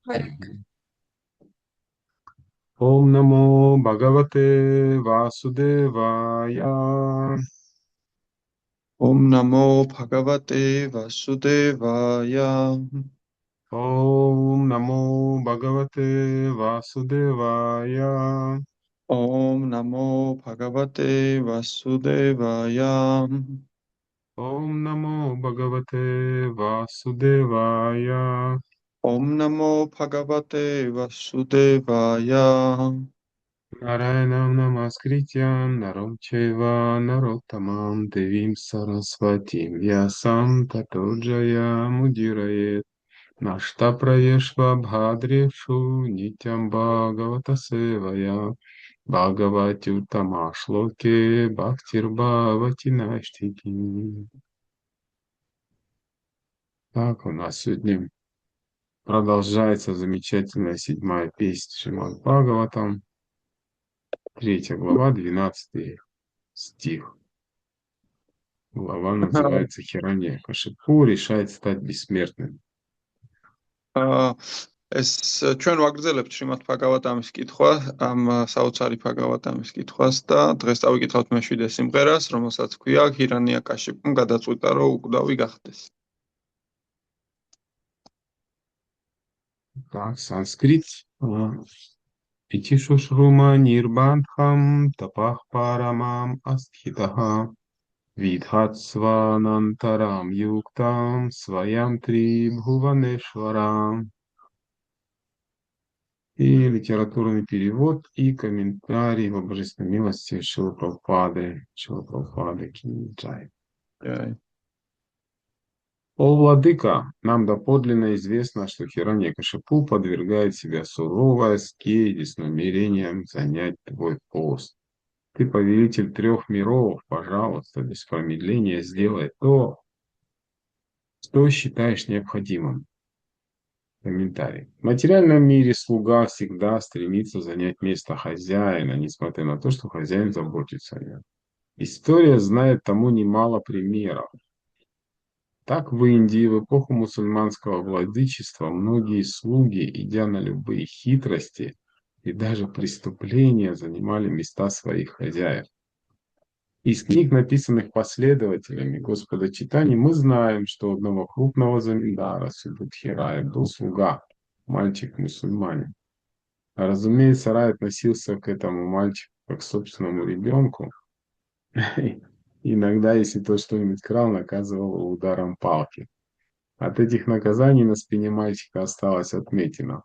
Harika. Om Namo Bhagavate Vasudevaya. Om Namo Bhagavate Vasudevaya. Om Namo Bhagavate Vasudevaya. Om Namo Bhagavate Vasudevaya. Om Namo Bhagavate Vasudevaya. Om Namo Bhagavate Vasudevaya. Narayanam Namaskrityam Naram Chaiva Narottamam Devim Saraswatim Vyasam Tato Jayamudiraye Nashtaprayeshva Bhadreshu Nityam Bhagavata Sevaya Бхагавати Уттама Шлоке Бхактир Бхавати Наштики. Так, у нас сегодня продолжается замечательная 7-я песня Шримад Бхагаватам, 3 глава, 12 стих. Глава называется Хираньякашипу решает стать бессмертным. ეს ჩვენ ვაგრძელებთ შრიმად ბჰაგავატამის კითხვა, ამ საოცარი ბჰაგავატამის კითხვას და დღეს დავიკითხავთ მე-7 სიმღერას, რომელსაც ქვია ჰირანიაკაშიპუმ გადაწყვიტა, რომ უკვდავი გახდეს. Так, санскрит. Питишушрума нирбандхам тапах парамам астхитаха видхатсванантарам юктам своям три бхуванешварам. И литературный перевод и комментарий в божественной милости Шрилы Прабхупады Кинджай. О, владыка, нам доподлинно известно, что Хираньякашипу подвергает себя суровой аскезе с намерением занять твой пост. Ты повелитель 3 миров, пожалуйста, без промедления сделай то, что считаешь необходимым. Комментарий. В материальном мире слуга всегда стремится занять место хозяина, несмотря на то, что хозяин заботится о нем. История знает тому немало примеров. Так в Индии в эпоху мусульманского владычества многие слуги, идя на любые хитрости и даже преступления, занимали места своих хозяев. Из книг, написанных последователями Господа Чайтаньи, мы знаем, что у одного крупного заминдара Субудхирая был слуга, мальчик-мусульманин. А разумеется, рай относился к этому мальчику как к собственному ребенку. Иногда, если тот что-нибудь крал, наказывал его ударом палки. От этих наказаний на спине мальчика осталась отметина.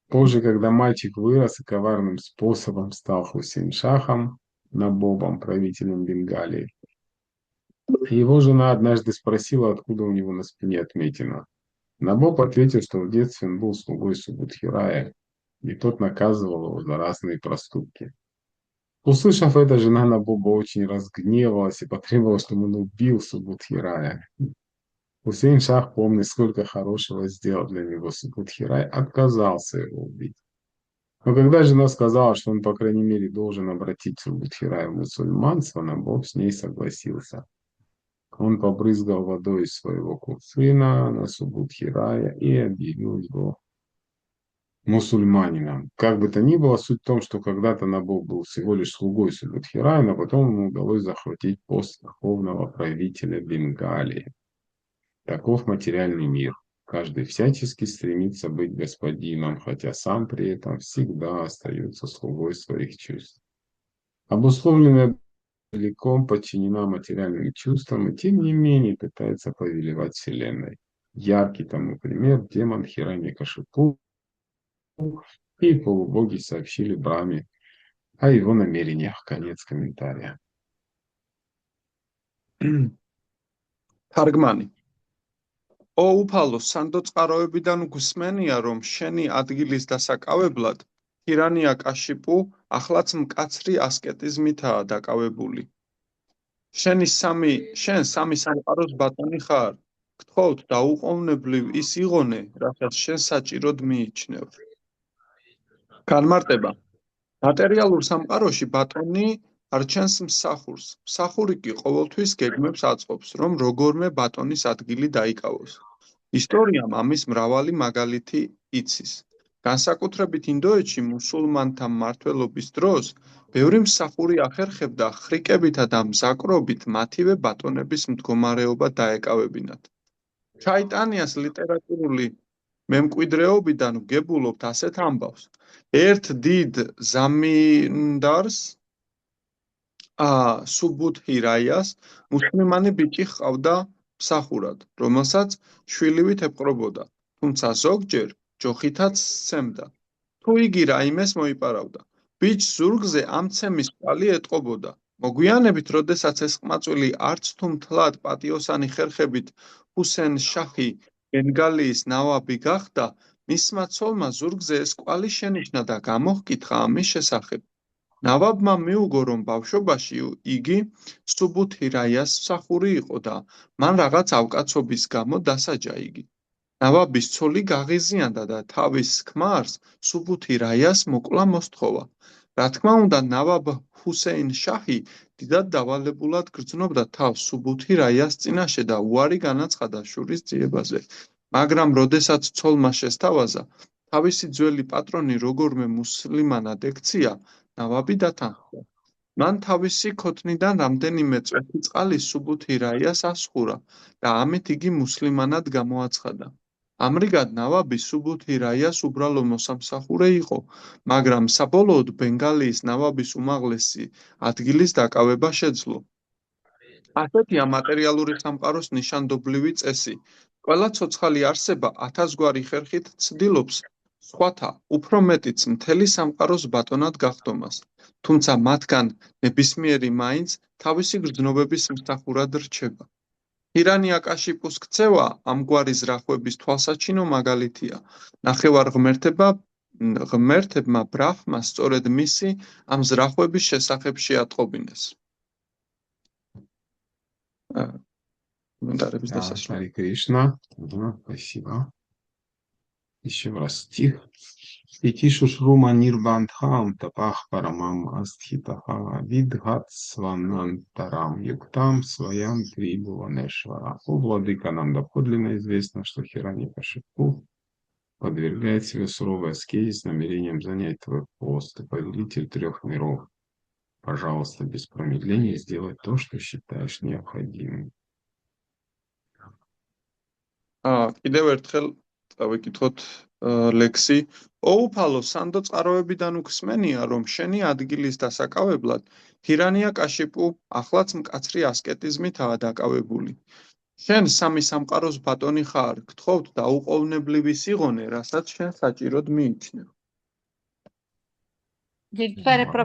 Позже, когда мальчик вырос и коварным способом стал Хусейн-Шахом, Набобом, правителем Бенгалии, его жена однажды спросила, откуда у него на спине отметина. Набоб ответил, что в детстве он был слугой Субудхирая, и тот наказывал его за разные проступки. Услышав это, жена Набоба очень разгневалась и потребовала, чтобы он убил Субудхирая. Хусейн-Шах, помня, сколько хорошего сделал для него Субудхирай, отказался его убить. Но когда жена сказала, что он, по крайней мере, должен обратить Субудхирая в мусульманство, Набоб с ней согласился. Он побрызгал водой из своего кувшина на Субудхирая и объявил его мусульманином. Как бы то ни было, суть в том, что когда-то Набоб был всего лишь слугой Субудхирая, но потом ему удалось захватить пост верховного правителя Бенгалии. Таков материальный мир. Каждый всячески стремится быть господином, хотя сам при этом всегда остается слугой своих чувств. Обусловленная целиком подчинена материальным чувствам и тем не менее пытается повелевать Вселенной. Яркий тому пример демон Хираньякашипу и полубоги сообщили Брахме о его намерениях. Конец комментария. თარგმანი. ო უფალო, სანდო წყაროებიდან გვსმენია, რომ შენი ადგილის დასაკავებლად ჰირანიაკაშიპუ ახლაც მკაცრი ასკეტიზმითაა დაკავებული. შენ სამი სამყაროს ბატონი ხარ. გთხოვთ დაუყოვნებლივ ის იღონე, რასაც შენ საჭიროდ მიიჩნევ. განმარტება. მატერიალურ სამყაროში ბატონი არჩენს მსახურს. მსახური კი ყოველთვის გეგმებს აწყობს, რომ როგორმე ბატონის ადგილი დაიკავოს. ისტორიამ ამის მრავალი მაგალითი იცის. განსაკუთრებით ინდოეთში მუსულმანთა მმართველობის დროს ბევრი მსახური ახერხებდა ხრიკებითა და მზაკრობით მათივე ბატონების მდგომარეობა დაეკავებინათ. ჩაიტანიას ლიტერატურული მემკვიდრეობიდან ვგებულობთ ასეთ ამბავს. ერთ დიდ ზამინდარს სუბუთი რაიას მუსლიმანი ბიჭი ჰყავდა მსახურად, რომელსაც შვილივით ეპყრობოდა, თუმცა ზოგჯერ ჯოხითაც სცემდა. თუ იგი რაიმეს მოიპარავდა, ბიჭს ზურგზე ამცემის კვალი ეტყობოდა. მოგვიანებით, როდესაც ეს ყმაწვილი არც თუ მთლად პატიოსანი ხერხებით ჰუსენ შაჰი ბენგალიის ნავაბი გახდა, მისმა ცოლმა ზურგზე ეს კვალი შენიშნა და გამოჰკითხა ამის შესახებ. ნავაბმა მიუგო, რომ ბავშვობაში იგი სუბუთი რაიას მსახური იყო და მან რაღაც ავკაცობის გამო დასაჯა იგი. ნავაბის ცოლი გაღიზიანდა და თავის ქმარს სუბუთი რაიას მოკლა მოსთხოვა. რა თქმა უნდა, ნავაბ ჰუსეინ შაჰი დიდად დავალებულად გრძნობდა თავს სუბუთი რაიას წინაშე და უარი განაცხადა შურის ძიებაზე. მაგრამ როდესაც ცოლმა შესთავაზა, თავისი ძველი პატრონი როგორმე მუსლიმანად ექცია, ნავაბი დათანხმდა. მან თავისი ქოთნიდან რამდენიმე წვეთი წყალი სუბუთი რაიას ასხურა და ამით იგი მუსლიმანად გამოაცხადა. ამრიგად ნავაბი სუბუთი რაიას უბრალო მოსამსახურე იყო, მაგრამ საბოლოოდ ბენგალიის ნავაბის უმაღლესი ადგილის დაკავება შეძლო. ასეთია მატერიალური სამყაროს ნიშანდობლივი წესი. ყველა ცოცხალი არსება 1000 გვარი ხერხით ცდილობს სხვათა, უფრო მეტიც მთელი სამყაროს ბატონად გახდომას, თუმცა მათგან ნებისმიერი მაინც თავისი გრძნობების მსახურად რჩება. ჰირანიაკაშიპუს ქცევა ამგვარი ზრახვების თვალსაჩინო მაგალითია. ნახევარ ღმერთებმა ბრაჰმა სწორედ მისი ამ ზრახვების შესახებ შეატყობინეს. комментариев достаточно. Харе Кришна. Спасибо. Еще раз стих. Итишу шрума нирбандхам тапах парамам астхитаха видгат сванантарам юктам своям трибуванешвара. О, владыка, нам доподлинно известно, что Хираньякашипу подвергает себе суровой аскезе с намерением занять твой пост, ты повелитель 3 миров. Пожалуйста, без промедления сделай то, что считаешь необходимым. კიდევ ერთხელ დავიკითხოთ ლექსი. ოუფალო სანდო წყაროებიდან უხსმენია, რომ შენი ადგილის დასაკავებლად ჰირანიაკაშიპუ ახლაც მკაცრი ასკეტიზმითაა დაკავებული. შენ სამი სამყაროს ბატონი ხარ, გთხოვთ დაუყოვნებლივი სიღონე, რასაც შენ საჭიროდ მიიჩნევ. Теперь про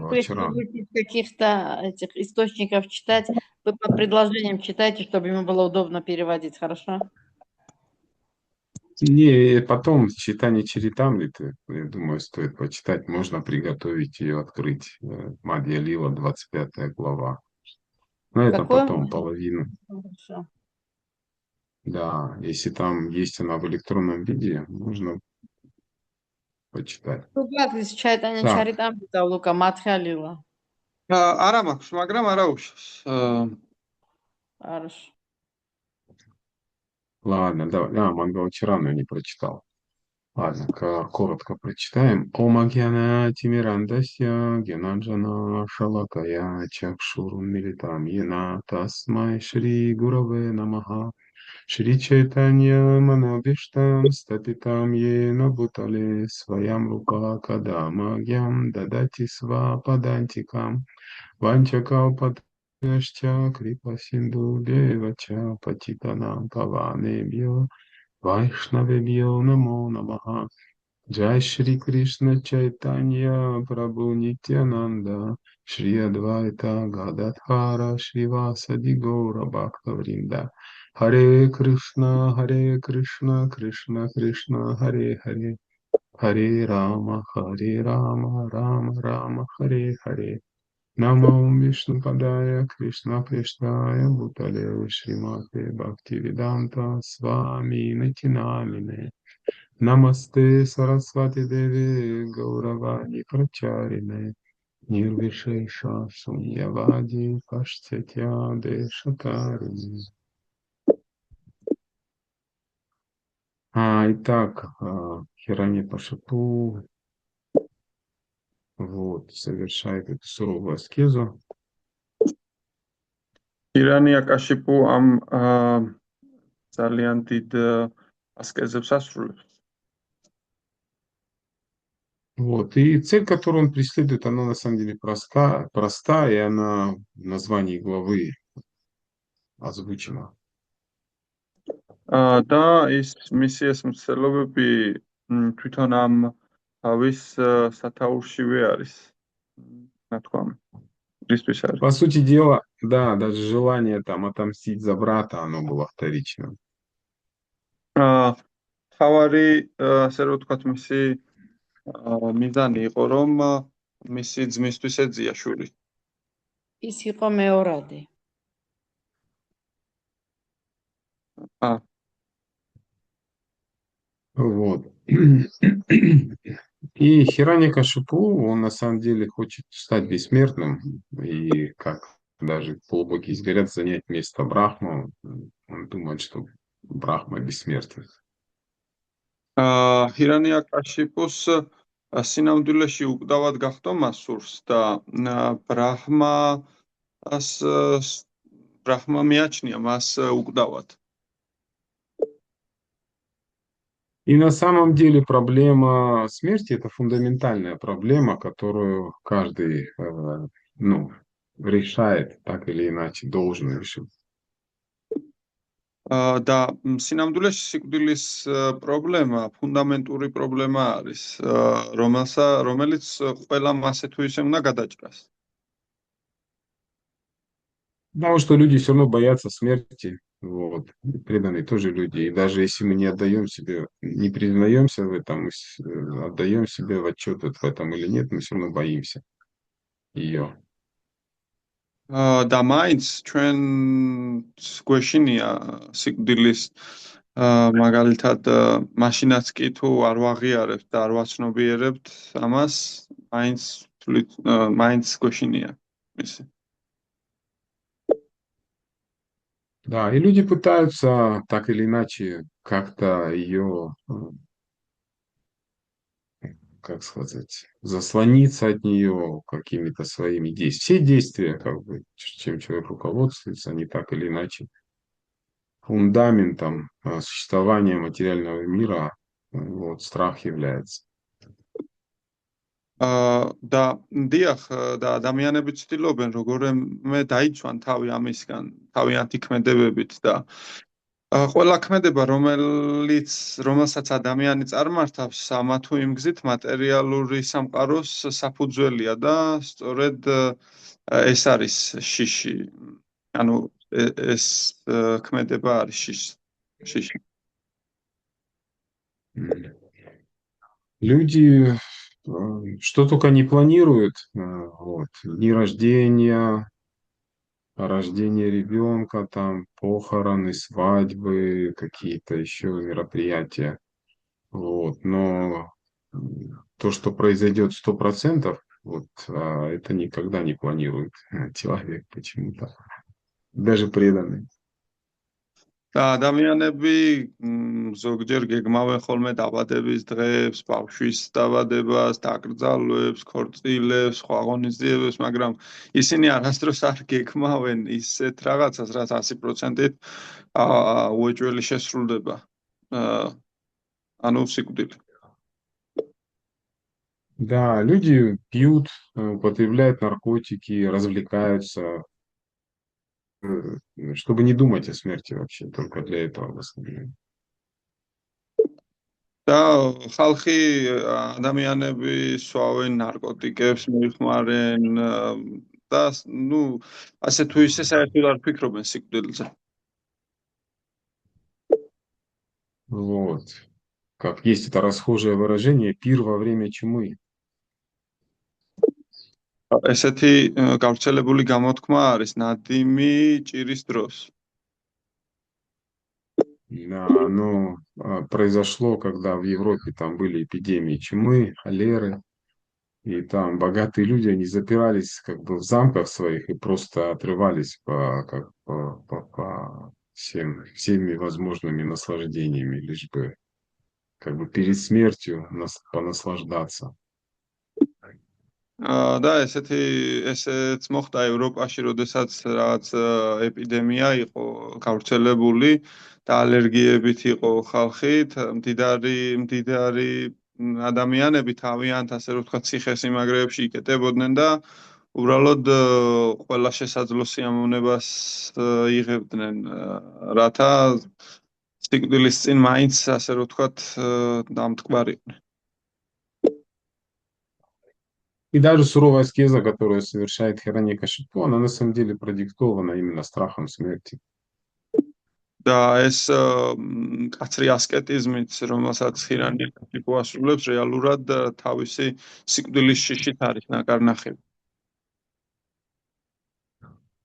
каких-то этих источников читать. Вы по предложениям читайте, чтобы ему было удобно переводить, хорошо? Не, потом читание Чаритамриты, я думаю, стоит почитать. Можно приготовить ее, открыть. Мадья Лила, 25 глава. Но это Какое? потом половину. Хорошо. Да, если там есть она в электронном виде, можно почитать. Как читать Так. Чаритамрита Лука Матхалила? არა მაქვს, მაგრამ არა უშავს. Хорошо. Ладно, давай. Мангала вчера, но я не прочитал. Ладно, коротко прочитаем. Ом Агьяна Тимирандасья Генанджана Шалакая Чакшурун Милитам Йена Тасмай Шри Гураве Намаха Шри Чайтанья Манабиштам Стапитам Йена Бутале Своям Рука Кадама Гьям Дадати Сва Падантикам Ванчакалпат Крипа Синду Девача Патитанам Паванебьо Vaishnavebhyo namo namaha. Jai Shri Krishna Chaitanya Prabhu Nityananda Shri Advaita Gadadhara Shrivasadi Gaura Bhaktavrinda. Hare Krishna Krishna Krishna Hare Hare Hare Rama Rama Rama Hare Hare. Namo Vishnu Padaya Krishna Prestaya Bhutale Srimate Bhaktivedanta Swami Nitinamine. Namaste Saraswati Devi Gauravani Pracharine Nirvishesha Sunyavadi Pashtya Deshakarine. Итак, Хираньякашипу вот, совершает эту суровую аскезу. ირანია-კაშიპუ ამ ძალიან დიდ ასკეზებს ასრულებს. Вот. И цель, которую он преследует, она на самом деле проста, и она в названии главы озвучена. და ის მისი ეს მცდელობები თვითონ ამ თავის სათაურშივე არის. რა თქვა, რისთვის არის? По сути дела, да, даже желание там отомстить за брата, оно было вторичным. თავარი, ასე რომ ვთქვათ, მისი მიზანი იყო, რომ მისი ძმისთვის ეძია შური. ის იყო მეორადი. Вот. И Хираньякашипу, он на самом деле хочет стать бессмертным, и как даже полубоги говорят, занять место Брахмы. Он думает, что Брахма бессмертен. ჰირანია-კაშიპუს სინამდვილეში უკდავად გახდომა სურს და ბრაჰმა მიაჩნია მას უკდავად. И на самом деле проблема смерти – это фундаментальная проблема, которую каждый решает так или иначе, должен решить. და სინამდვილეში სიკვდილის პრობლემა ფუნდამენტური პრობლემა არის, რომელიც ყველა მასე თუ ისე უნდა გადაჭრას. Потому что люди все равно боятся смерти. Вот. И преданные тоже люди. И даже если мы не отдаем себе, не признаемся в этом, отдаем себе в отчет в этом или нет, мы все равно боимся ее. და მაინც ჩვენ გვეშინია სიკვდილის მაგალითად მაშინაც კი თუ არ ვაღიარებთ და არ ვაცნობიერებთ ამას, მაინც გვეშინია მისი. Да, и люди пытаются так или иначе как-то ее, как сказать, заслониться от нее какими-то своими действиями. Все действия, как бы, чем человек руководствуется, они так или иначе фундаментом существования материального мира, вот, страх является. და დიახ, და ადამიანები ცდილობენ როგორმე დაიცვან თავი ამისგან, თავიანთი ქმედებებით და ყველა ქმედება, რომელსაც ადამიანი წარმართავს, ამა თუ იმ გზით მატერიალური სამყაროს საფუძველია და სწორედ ეს არის შიში. ანუ ეს ქმედება არის შიში. Люди что только не планируют, вот, дни рождения, рождение ребенка, там, похороны, свадьбы, какие-то еще мероприятия. Вот, но то, что произойдет 100%, вот, это никогда не планирует человек почему-то, даже преданный. და ადამიანები ზოგჯერ გეგმავენ ხოლმე დაბადების დღებს, ბავშვის დაბადებას, დაკრძალვებს, ქორწილებს, სხვა ღონისძიებებს, მაგრამ ისინი არასდროს არ გეგმავენ ისეთ რაღაცას, რაც 100%-ით უეჭველი შესრულდება. ანუ სიკვდილი. Да, люди пьют, употребляют наркотики, развлекаются, чтобы не думать о смерти вообще, только для этого в основном. და ხალხი, ადამიანები სვავენ ნარკოტიკებს, მოიხმარენ და ასე თუ ისე საერთოდ არ ფიქრობენ სიკვდილზე. Вот. Как есть это расхожее выражение, пир во время чумы. ესეთი გავრცელებული გამოთქმა არის ნადიმი ჭირის დროს. Да, оно произошло, когда в Европе там были эпидемии чумы, холеры, и там богатые люди, они запирались как бы в замках своих и просто отрывались по всеми возможными наслаждениями, лишь бы как бы перед смертью понаслаждаться. და ესეც მოხდა ევროპაში, როდესაც რაღაც ეპიდემია იყო გავრცელებული და ალერგიებით იყო ხალხი, მდიდარი ადამიანები თავიანთ, ასე რომ ვთქვათ, ციხესიმაგრეებში იკეტებოდნენ და უბრალოდ ყველა შესაძლო სიამოვნებას იღებდნენ, რათა სიკვდილის წინ მაინც, ასე რომ ვთქვათ, დამტკბარიყვნენ. И даже суровая аскеза, которую совершает Хираньякашипу, она на самом деле продиктована именно страхом смерти. და ეს კაცრი ასკეტიზმით, რომელსაც ხირანიაკაშიპუ ასრულებს, რეალურად თავისი სიკვდილის შიშით არის ნაკარნახები.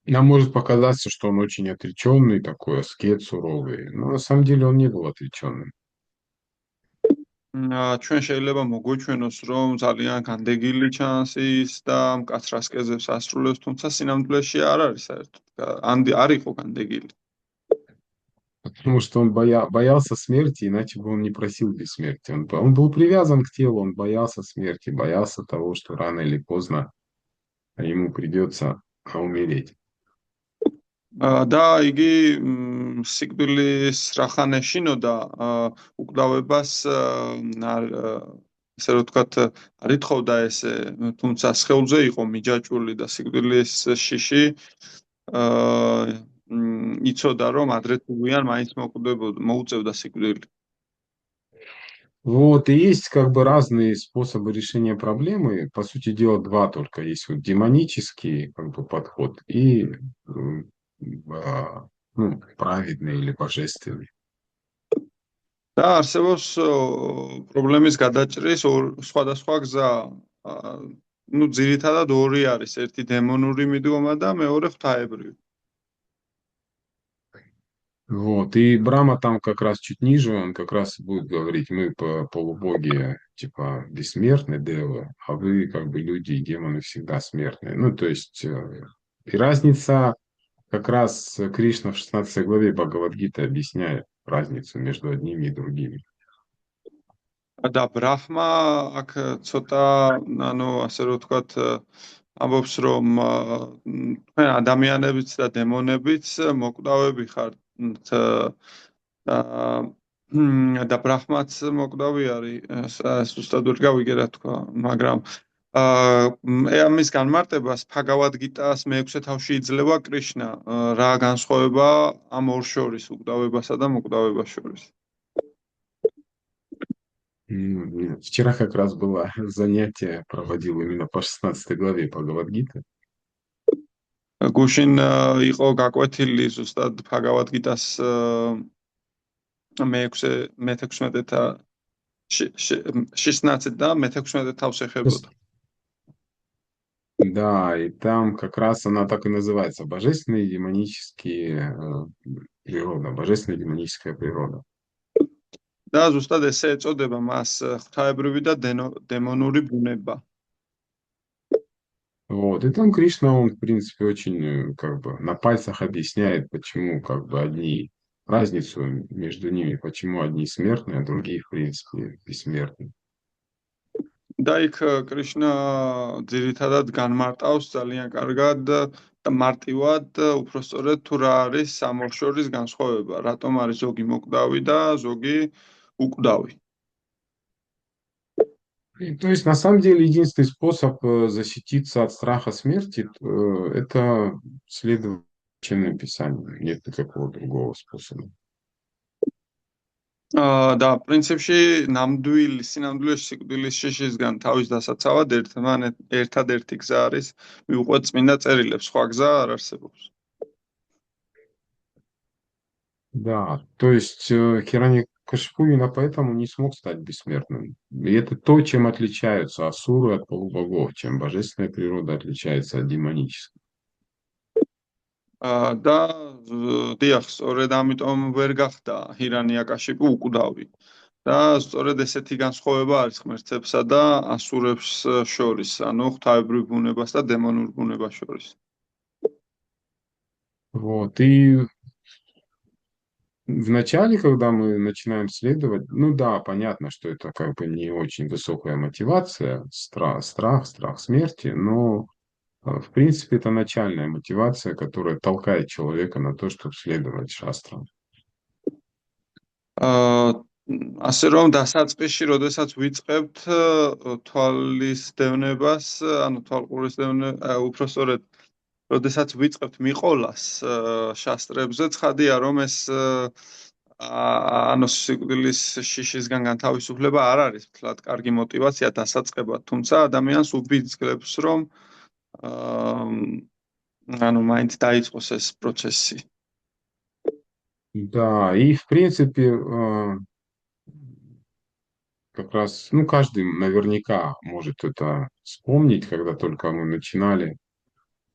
Нам может показаться, что он очень отреченный, такой аскет суровый, но на самом деле он не был отреченным. ჩვენ შეიძლება მოგვეჩვენოს, რომ ძალიან განდეგილი ჩანს ის და მკაცრ ასკეზებს ასრულებს, თუმცა სინამდვილეში არ არის საერთოდ. არ იყო განდეგილი. Потому что он боялся смерти, иначе бы он не просил бессмертия. Он был привязан к телу, он боялся смерти, боялся того, что рано или поздно ему придется умереть. და იგი სიკვდილის რახან ეშინოდა უკვდავებას, ესე რომ ვთქვათ, არ ითხოვდა ესე, თუმცა სხეულზე იყო მიჯაჭვული და სიკვდილის შიში იცოდა, რომ ადრე თუ გვიან მაინც მოუწევდა სიკვდილი. Вот, и есть как бы разные способы решения проблемы. По сути дела, два только. Есть вот демонический как бы подход и праведный или божественный. და არსებობს პრობლემის გადაჭრის სხვადასხვა გზა. ძირითადად ორი არის, ერთი დემონური მიდგომა და მეორე ღვთაებრივი. Вот, и Брама там как раз чуть ниже, он как раз будет говорить, мы полубоги, типа, бессмертны, девы, а вы, как бы, люди и демоны всегда смертные. Ну, то есть, и разница, как раз Кришна в 16 главе Бхагавад-гиты объясняет разницу между одними и другими. და ბრაჰმა აქ ცოტა, ასე რომ ვთქვათ, ამბობს, რომ თქვენ ადამიანებიც და დემონებიც მოკვდავები ხართ და ბრაჰმაც მოკვდავი არის, ზუსტად ვერ გავიგე რა თქვა, მაგრამ ამის განმარტებას Bhagavad-gita-ს მე-6 თავში იძლევა კრიშნა, რა განსხვავება ამ ორ შორის, უკვდავებასა და მოკვდავებას შორის. Вчера как раз было занятие, проводил именно по 16 главе Бхагавад-гиты. გუშინ იყო გაკვეთილი ზუსტად Bhagavad-gita-ს მე-16 და მე-16 თავს ეხებოდა. Да, и там как раз она так и называется, божественная и демонические природа, божественная и демоническая природа. და ზუსტად ესე ეწოდება მას ღვთაებრივი და დემონური ბუნება. Вот, и там Кришна, он, в принципе, очень как бы на пальцах объясняет, почему как бы разницу между ними, почему одни смертные, а другие, в принципе, бессмертные. და იქ კრიშნა ძირითადად განმარტავს ძალიან კარგად და მარტივად, უпростоრედ თუ რა არის ამ ორ შორის განსხვავება, რატომ არის ზოგი მოკვდავი და ზოგი უკვდავი. То есть, на самом деле, единственный способ защититься от страха смерти – это следовать Священному Писанию. Нет никакого другого способа. და პრინციპში სინამდვილეში სიკვდილის შიშისგან თავის დასაცავად ერთადერთი გზა არის მიუყვეთ წმინდა წერილებს, სხვა გზა არ არსებობს. Да, то есть Хирanyakashipu именно поэтому не смог стать бессмертным. И это то, чем отличаются асуры от полубогов, чем божественная природа отличается от демонической. და დიახ, სწორედ ამიტომ ვერ გახდა ჰირანიაკაშიპუ უკვდავი. და სწორედ ესეთი განსხვავება არის ღმერთებსა და ასურებს შორის, ანუ ღვთაებრივ ბუნებას და დემონურ ბუნებას შორის. Вот, и Вначале, когда мы начинаем следовать, ну да, понятно, что это как бы не очень высокая мотивация, страх смерти, но в принципе это начальная мотивация, которая толкает человека на то, чтобы следовать шастрам. აა ასე რომ დასაწყისში, როდესაც ვიწყებთ თვალის დევნებას, ანუ თვალყურის უпростоრად, როდესაც ვიწყებთ მიყოლას შასტრებზე, ცხადია რომ ეს ანუ სიკვდილის შიშისგან განთავისუფლება არ არის თლად კარგი мотивация დასაწყებად, თუმცა ადამიანს უბიძგლებს რომ ანუ მაინც დაიწყოს ეს პროცესი. Да, и в принципе как раз, ну, каждый наверняка может это вспомнить, когда только мы начинали,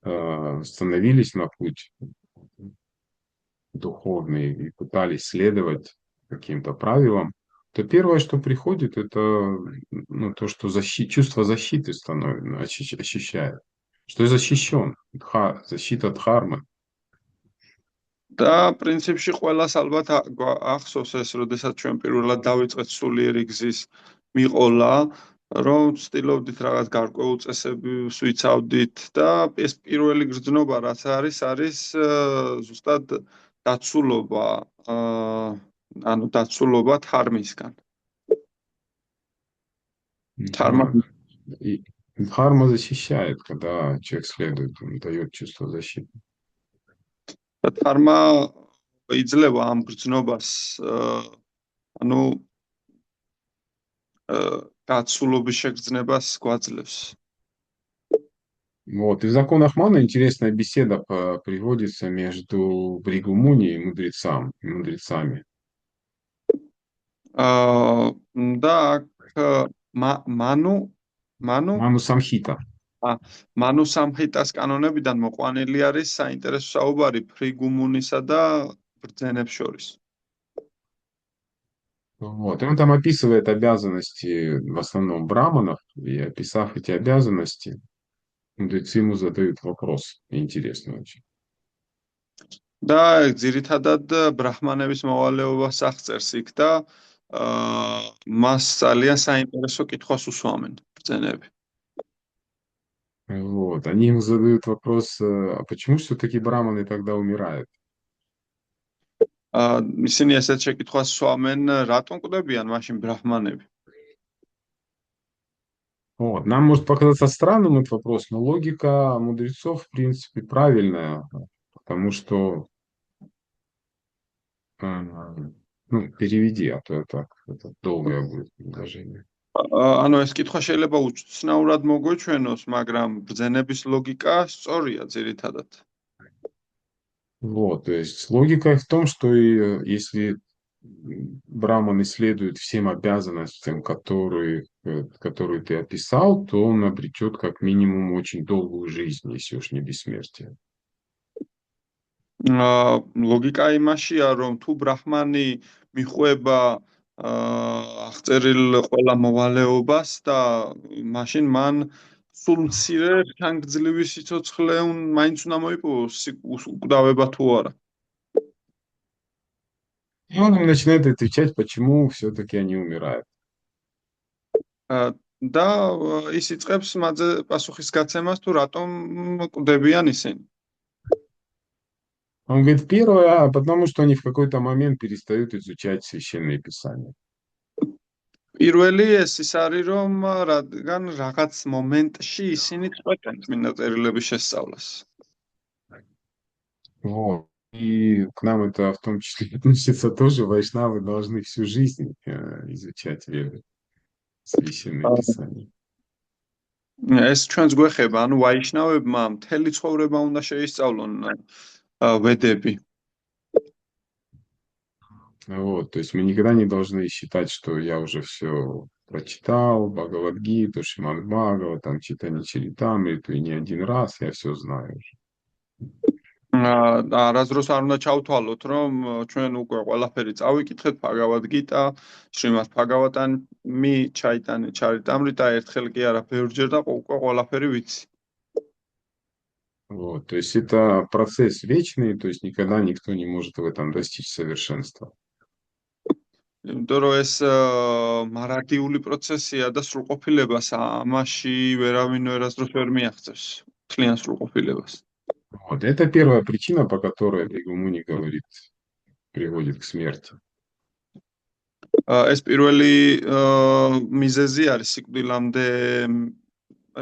становились на путь духовный и пытались следовать каким-то правилам, то первое, что приходит, это ну, то, что чувство защиты ощущает, что я защищен, защита дхармы. და პრინციპში ყველას ალბათ ახსოვს ეს, როდესაც ჩვენ პირველად დავიწყეთ სულიერი გზის მიყოლა, რომ ვცდილობდით რაღაც გარკვეულ წესებს ვიცავდით და ეს პირველი გრძნობა რაც არის ზუსტად დაცულობა, ანუ დაცულობა ධარმისგან. ධარმა И дхарма защищает, когда человек следует, он дает чувство защиты. ධარმა იძლევა ამ გრძნობას, ანუ დაცულობის შეგრძნებას გვაძლევს. Вот. И в законах маны интересная беседа приводится между Бригумуни и мудрецами. და აქ Ману Самхита. მანუ სამხიტას კანონებიდან მოყვანილი არის საინტერესო საუბარი ფრიგუმუნისა და ბრძენებს შორის. Вот. И он там описывает обязанности в основном браманов, и описав эти обязанности, мудрецы ему задают вопрос интересный очень. და ძირითადად ბრაჰმანების მოვალეობას აღწერს იქ და მას ძალიან საინტერესო კითხვას უსვამენ ბრძენები. Вот. Они ему задают вопрос, а почему все-таки браманы тогда умирают? ისინი ესეთ შეკითხვას სვამენ, რატომ კვდებიან მაშინ ბრაჰმანები? Вот. Нам может показаться странным этот вопрос, но логика мудрецов, в принципе, правильная, потому что, ну, переведи, а то это долгое будет предложение. ანუ ეს კითხვა შეიძლება უცნაურად მოგვეჩვენოს, მაგრამ ბრძენების ლოგიკა სწორია ძირითადად. Вот, то есть логика в том, что если браман исследует всем обязанностям, которые ты описал, то он обретет как минимум очень долгую жизнь, если уж не бессмертие. ლოგიკა იმაშია, რომ თუ ბრაჰმანი მიხვება აღწერილ ყველა მოვალეობას და მაშინ ман სულ მცირე ხანგრძლივი სიცოცხლე მაინც უნდა მოიპოვოს უკვდავება თუ არა. И он им начинает отвечать, почему все-таки они умирают. და ის იწყებს მათზე პასუხის გაცემას, თუ რატომ კვდებიან ისინი. Он говорит, первое, потому что они в какой-то момент перестают изучать священные писания. პირველი ეს ის არის, რომ რადგან რაღაც მომენტში ისინი წყვეტენ წმინდა წერილების შესწავლას. Вот. И к нам это в том числе относится тоже. Вайшнавы должны всю жизнь изучать веды, священные писания. ეს ჩვენს გვეხება, ანუ ვაიშნავებმა მთელი ცხოვრება უნდა შეისწავლონ ведები. Вот, то есть мы никогда не должны считать, что я уже все прочитал, Бхагавад-гиту, Шримад-Бхагаватам, Читани Чаритамриту, и не один раз я все знаю уже. არასდროს არ უნდა ჩავთვალოთ, რომ ჩვენ უკვე ყველაფერი წავიკითხეთ, Bhagavad-gita, Shrimad-Bhagavatam-ი, Chaitanya Charitamrita, ერთხელ კი არა, ბევრჯერ და უკვე ყველაფერი ვიცი. Вот, то есть это процесс вечный, то есть никогда никто не может в этом достичь совершенства. იმიტომ რომ ეს მარადიული პროცესია და სრულყოფილებას ამაში ვერავინ ვერასდროს ვერ მიაღწევს მთლიან სრულყოფილებას. Вот, это первая причина, по которой Бригумуни говорит, приводит к смерти. ეს პირველი მიზეზი არის სიკვდილამდე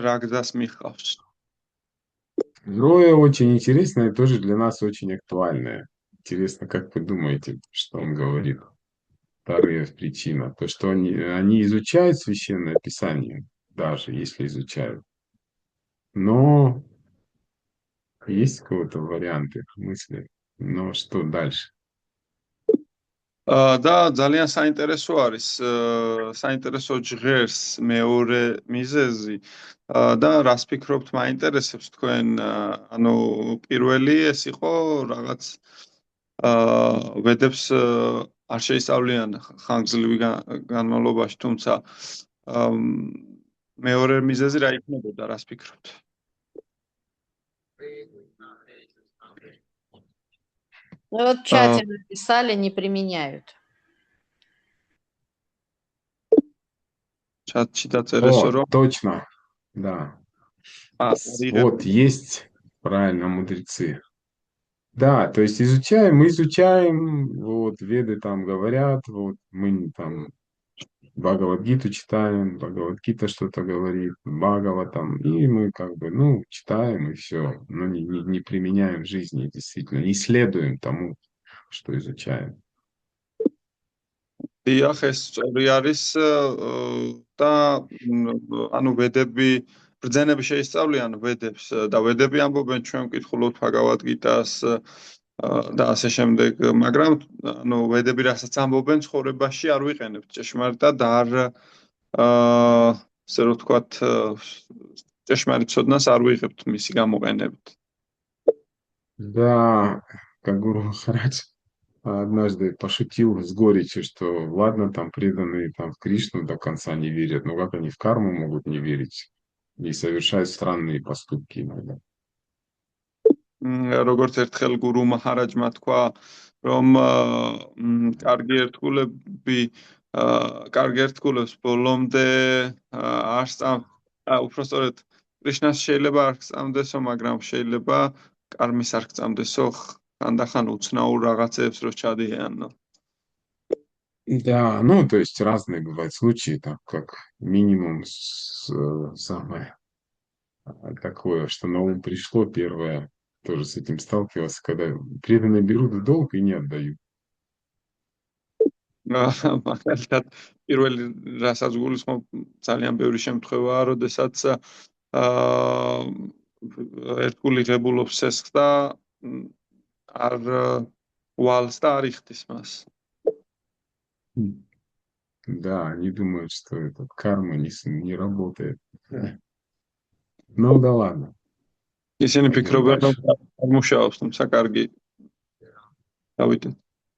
რა გზას მიჰყავს. Второе очень интересное, и тоже для нас очень актуальное. Интересно, как вы думаете, что он говорит? Вторая причина. То, что они изучают Священное Писание, даже если изучают. Но есть какой-то вариант их мысли. Но что дальше? და ძალიან საინტერესო არის საინტერესო ჟღერს მეორე მიზეზი და რას ფიქრობთ მაინტერესებს თქვენ ანუ პირველი ეს იყო რაღაც ვედებს არ შეისწავლიან ხანგრძლივი განმავლობაში თუმცა მეორე მიზეზი რა იქნებოდა რას ფიქრობთ Ну, вот в чате написали, не применяют. чатში დაწერესო რომ точно, да. Вот есть, правильно, мудрецы. Да, то есть мы изучаем, вот, веды там говорят, вот, мы там Бхагавад-гиту читаем, Бхагавад-гита что-то говорит, Бхагава там, и мы как бы, ну, читаем и все, но не применяем в жизни, действительно, не следуем тому, что изучаем. დიახ, ეს სწორი არის და ანუ ვედები ბრძენები შეისწავლიან ვედებს და ვედები ამბობენ ჩვენ ვკითხულობთ ბჰაგავად-გიტას და ასე შემდეგ, მაგრამ ანუ ვედები რასაც ამბობენ ცხოვრებაში არ ვიყენებთ ჭეშმარიტად და არ ასე რომ ვთქვათ ჭეშმარიტ ცოდნას არ ვიღებთ მისი გამოყენებით. Да, как Гуру Махарадж однажды пошутил с горечью, что ладно, там преданные там в Кришну до конца не верят, но как они в карму могут не верить и совершают странные поступки иногда. როგორც ერთხელ გურუ მაჰარაჯმა თქვა, რომ კარგი ერთგულებს ბოლომდე არ უფრო სწორედ კრიშნას შეიძლება არ გწამდესო, მაგრამ შეიძლება კარმის არ გწამდესო, ხანდახან უცნაურ რაღაცებს რო ჩადიანო. Да, ну, то есть разные бывают случаи, так как минимум самое такое, что на ум пришло первое, тоже с этим сталкивался, когда преданные берут в долг и не отдают. მაგალითად პირველი რასაც გულისხმობ ძალიან ბევრი შემთხვევაა, როდესაც ერთგული ღებულობს სესხს და არ ვალს და არ იხდის მას. Да, они думают, что этот карма не работает. Ну да ладно. ისინი ფიქრობენ, რომ არ მუშაობს, თუმცა კარგი. დავიდეთ.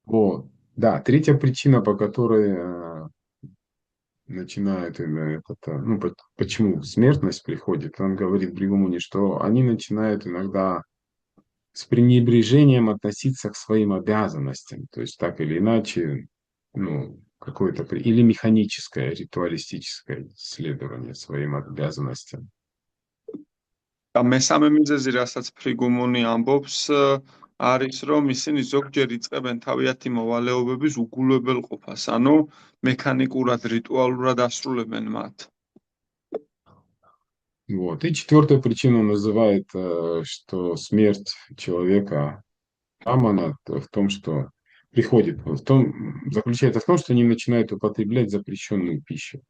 Вот. Да, третья причина, по которой начинают ну, почему смертность приходит, он говорит Бригумуни, что они начинают иногда с пренебрежением относиться к своим обязанностям, то есть так или иначе, ну, какое-то или механическое, ритуалистическое следование своим обязанностям. და მესამე მიზეზი, რასაც ფრიგუმონი ამბობს, არის რომ ისინი ზოგჯერ იწყებენ თავიანთი მოვალეობების უგულებელყოფას, ანუ მექანიკურად, რიტუალურად ასრულებენ მათ. Вот. И четвертая причина называет, что смерть человека Амана в том, что приходит, заключается в том, что они начинают употреблять запрещенную пищу.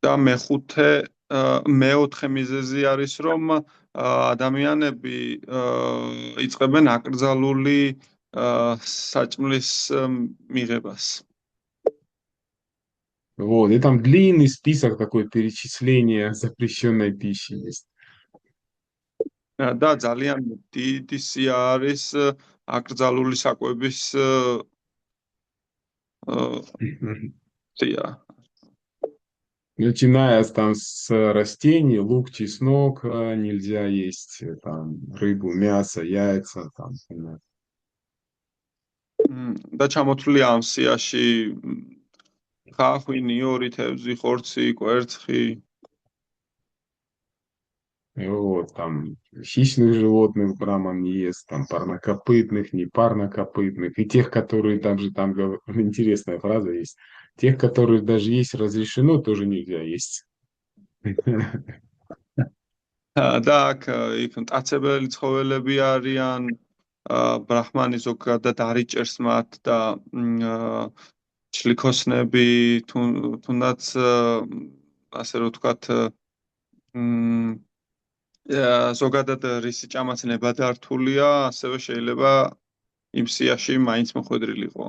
და მეოთხე მიზეზი არის რომ ადამიანები იწყებენ აკრძალული საჭმლის მიღებას. Вот, и там длинный список такой перечисления запрещенной пищи есть. და ძალიან დიდი სია არის აკრძალული საკვების სია. Начиная там с растений, лук, чеснок нельзя есть, там, рыбу, мясо, яйца, там, და ჩამოთვლილია ამ სიაში ხახვი, ნიორი, თევზი, ხორცი, კვერცხი. вот, там, хищных животных браман не ест, там, парнокопытных, непарнокопытных, и тех, которые там же, там, интересная фраза есть, тех, которые даже есть разрешено, тоже нельзя есть. და აქ იქ მტაცებელი ცხოველები არიან, ბრაჰმანი ზოგადად არიჭერს მათ და ჩლიქოსნები, თუნდაც ასე რომ ვთქვათ, ზოგადად რისი ჭამაც ნებადართულია, ასევე შეიძლება იმ სიაში მაინც მოხვედრილიყო.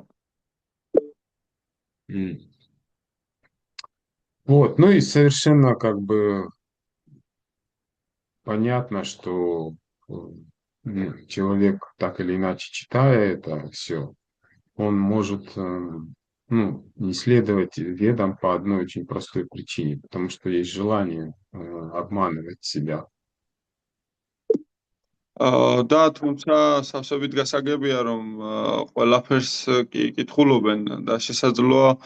Вот, ну и совершенно как бы понятно, что человек, так или иначе читая это все, он может не следовать ведам по одной очень простой причине, потому что есть желание обманывать себя. და თუმცა სავსებით გასაგებია, რომ ყველაფერს კი კითხულობენ და შესაძლოა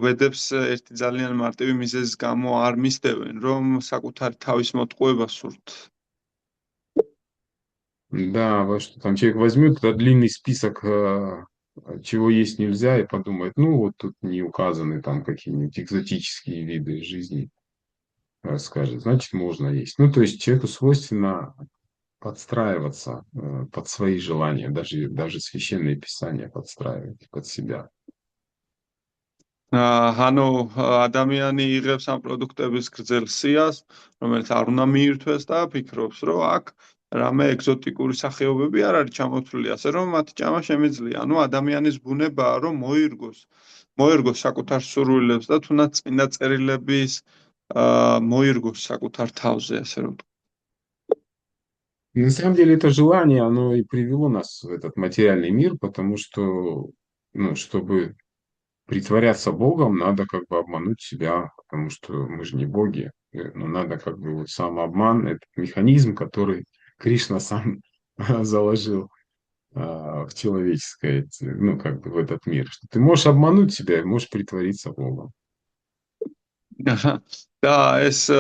ვედებს ერთი ძალიან მარტივი მიზეზის გამო არ მისდევენ, რომ საკუთარი თავის მოტყუება სურთ. Да, вот что там человек возьмет этот длинный список, чего есть нельзя, и подумает, ну вот тут не указаны там какие-нибудь экзотические виды жизни, скажет, значит можно есть. Ну то есть человеку свойственно подстраиваться под свои желания, даже священное писание подстраивать под себя. ანუ ადამიანი იღებს ამ პროდუქტების გრძელ სიას, რომელიც არ უნდა მიირთვეს და ფიქრობს, რომ აქ რამე ეგზოტიკური სახეობები არ არის ჩამოთვლილი, ასე რომ მათი ჭამა შემიძლია. ანუ ადამიანის ბუნებაა, რომ მოერგოს საკუთარ სურვილებს და თუნდაც წმინდა წერილების მოირგოს საკუთარ თავზე, ასე რომ. На самом деле это желание, оно и привело нас в этот материальный мир, потому что, чтобы притворяться Богом, надо как бы обмануть себя, потому что мы же не боги. Но надо как бы вот самообман, этот механизм, который Кришна сам заложил в человеческое, как бы в этот мир. Что ты можешь обмануть себя и можешь притвориться Богом. და ეს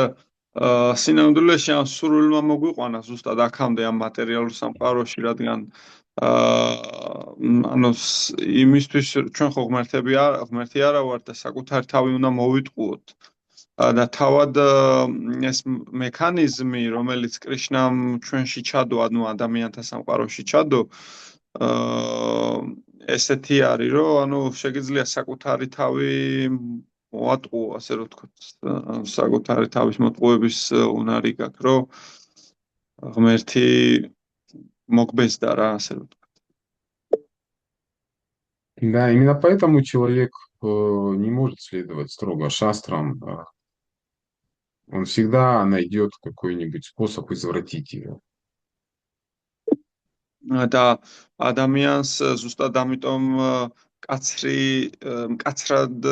სინამდვილეში ამ სურვილმა მოგვიყვანა ზუსტად აქამდე ამ მატერიალურ სამყაროში, რადგან ანუ იმისთვის ჩვენ ხო ღმერთი არა ვართ და საკუთარი თავი უნდა მოვიტყუოთ. და თავად ეს მექანიზმი, რომელიც კრიშნამ ჩვენში ჩადო, ანუ ადამიანთა სამყაროში ჩადო, ესეთი არის, რომ ანუ შეგიძლია საკუთარი თავი მოატყუო, ასე რომ ვთქვათ, საკუთარი თავის მოტყუების უნარი გაქვს, რომ ღმერთი მოგბეზდა რა, ასე რომ ვთქვათ. Да, именно поэтому человек не может следовать строго шастрам. Он всегда найдет какой-нибудь способ извратить его. და ადამიანს ზუსტად ამიტომ მკაცრად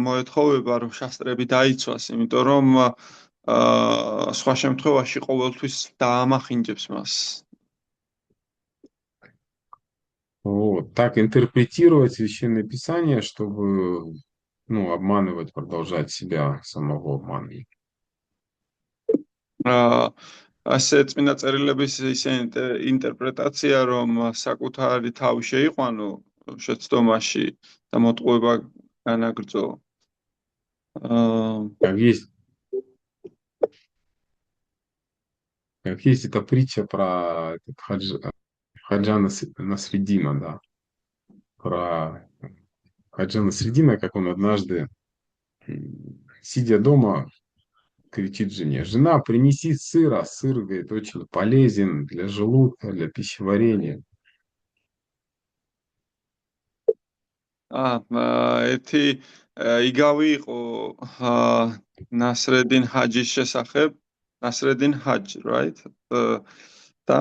მოეთხოვება, რომ შასტრები დაიცვას, იმიტომ რომ სხვა შემთხვევაში ყოველთვის დაამახინჯებს მას. Вот, так интерпретировать Священное Писание, чтобы, обманывать, продолжать себя самого обманывать. ასე წმინდა წერილების ისე ინტერპრეტაცია, რომ საკუთარი თავი შეიყვანო შეცდომაში და მოტყუება განაგრძო. Как есть эта притча про Хаджа Насреддина, да, про Хаджа Насреддина, как он однажды, сидя дома, кричит жене: жена, принеси сыра, сыр, говорит, очень полезен для желудка, для пищеварения. ერთი იგავი იყო ნასრედინ ჰაჯის შესახებ, ნასრედინ ჰაჯ, right? და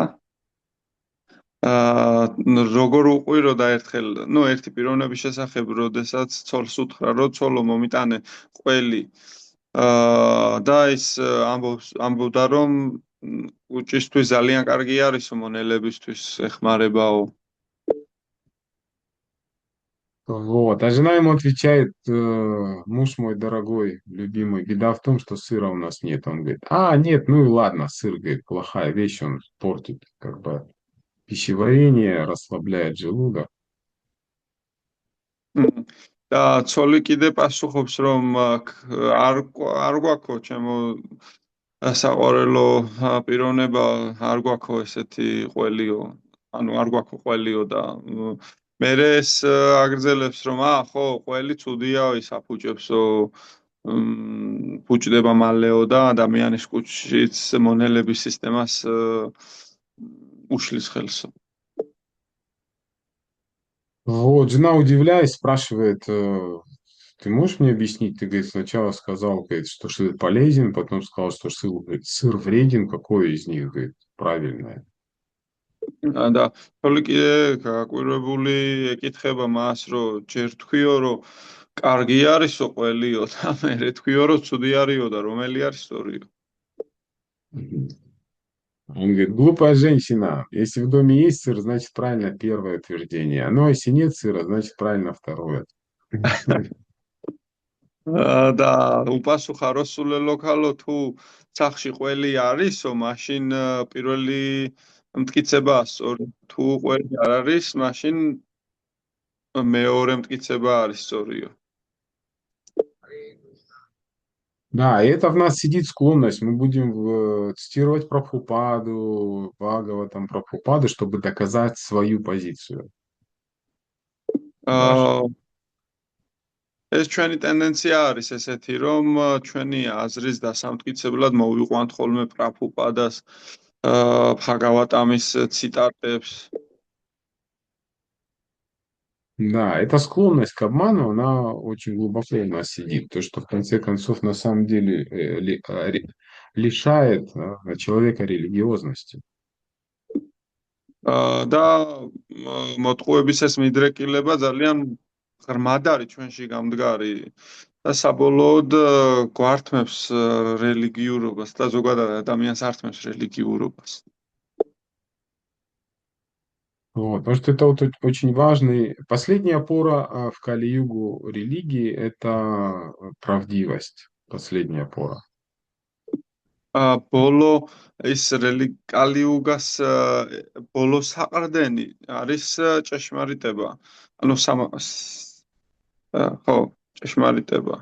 როგორ უყვიროდა ერთხელ, ერთი პიროვნების შესახებ, როდესაც ცოლს უთხრა, რომ ცოლო მომიტანე ყველი და ის ამბობდა, რომ კუჭისთვის ძალიან კარგი არისო, მონელებისთვის ეხმარებაო. Вот. А жена ему отвечает, муж мой дорогой, любимый, беда в том, что сыра у нас нет. Он говорит, нет, ну и ладно, сыр, говорит, плохая вещь, он портит как бы пищеварение, расслабляет желудок. და ცოლი კიდე პასუხობს, რომ არ გვაქვს ჩემო საყვარელო პიროვნება, არ გვაქვს ესეთი ყველიო, ანუ არ გვაქვს ყველიო და მერე ეს აგრძელებს, რომ ხო, ყველი ცუდია, ის აფუჭებსო, ფუჭდება მალეო და ადამიანის კუჭშიც მონელების სისტემას უშლის ხელსო. Вот, жена, удивляясь, спрашивает, ты можешь мне объяснить? Ты, говорит, сначала сказал, говорит, что сыр полезен, потом сказал, что сыр, говорит, сыр вреден. Какой из них, говорит, правильное? და თოლი კიდე გაკვირვებული ეკითხება მას, რომ ჯერ თქვიო, რომ კარგი არისო ყველიო და მერე თქვიო, რომ ცუდი არისო და რომელი არის სწორიო. Он говорит, глупая женщина, если в доме есть сыр, значит правильно первое утверждение. Но если нет сыра, значит правильно второе. და უპასუხა როსულელო ქალო, თუ სახში ყველი არისო, მაშინ პირველი მტკიცებაა სწორი. თუ ყველი არ არის, მაშინ მეორე მტკიცება არის სწორიო. Да, и это в нас сидит склонность. Мы будем цитировать Прабхупаду, Бхагаватам Прабхупаду, чтобы доказать свою позицию. ეს ჩვენი ტენდენცია არის ესეთი, რომ ჩვენი აზრის დასამტკიცებლად მოვიყვანთ ხოლმე პრაბჰუპადას, ბჰაგავატამის ციტატებს. Да, эта склонность к обману, она очень глубоко у нас сидит. То, что в конце концов на самом деле лишает человека религиозности. და მოტყუების ეს მიდრეკილება ძალიან ღრმად არის ჩვენში გამდგარი და საბოლოოდ გვართმევს რელიგიურობას და ზოგადად ადამიანს ართმევს რელიგიურობას. Вот, потому что это вот очень важный. Последняя опора в Кали-югу религии – это правдивость. Последняя опора. ბოლო ის კალიუგას ბოლო საყრდენი არის ჭეშმარიტება. ანუ ხო, ჭეშმარიტება.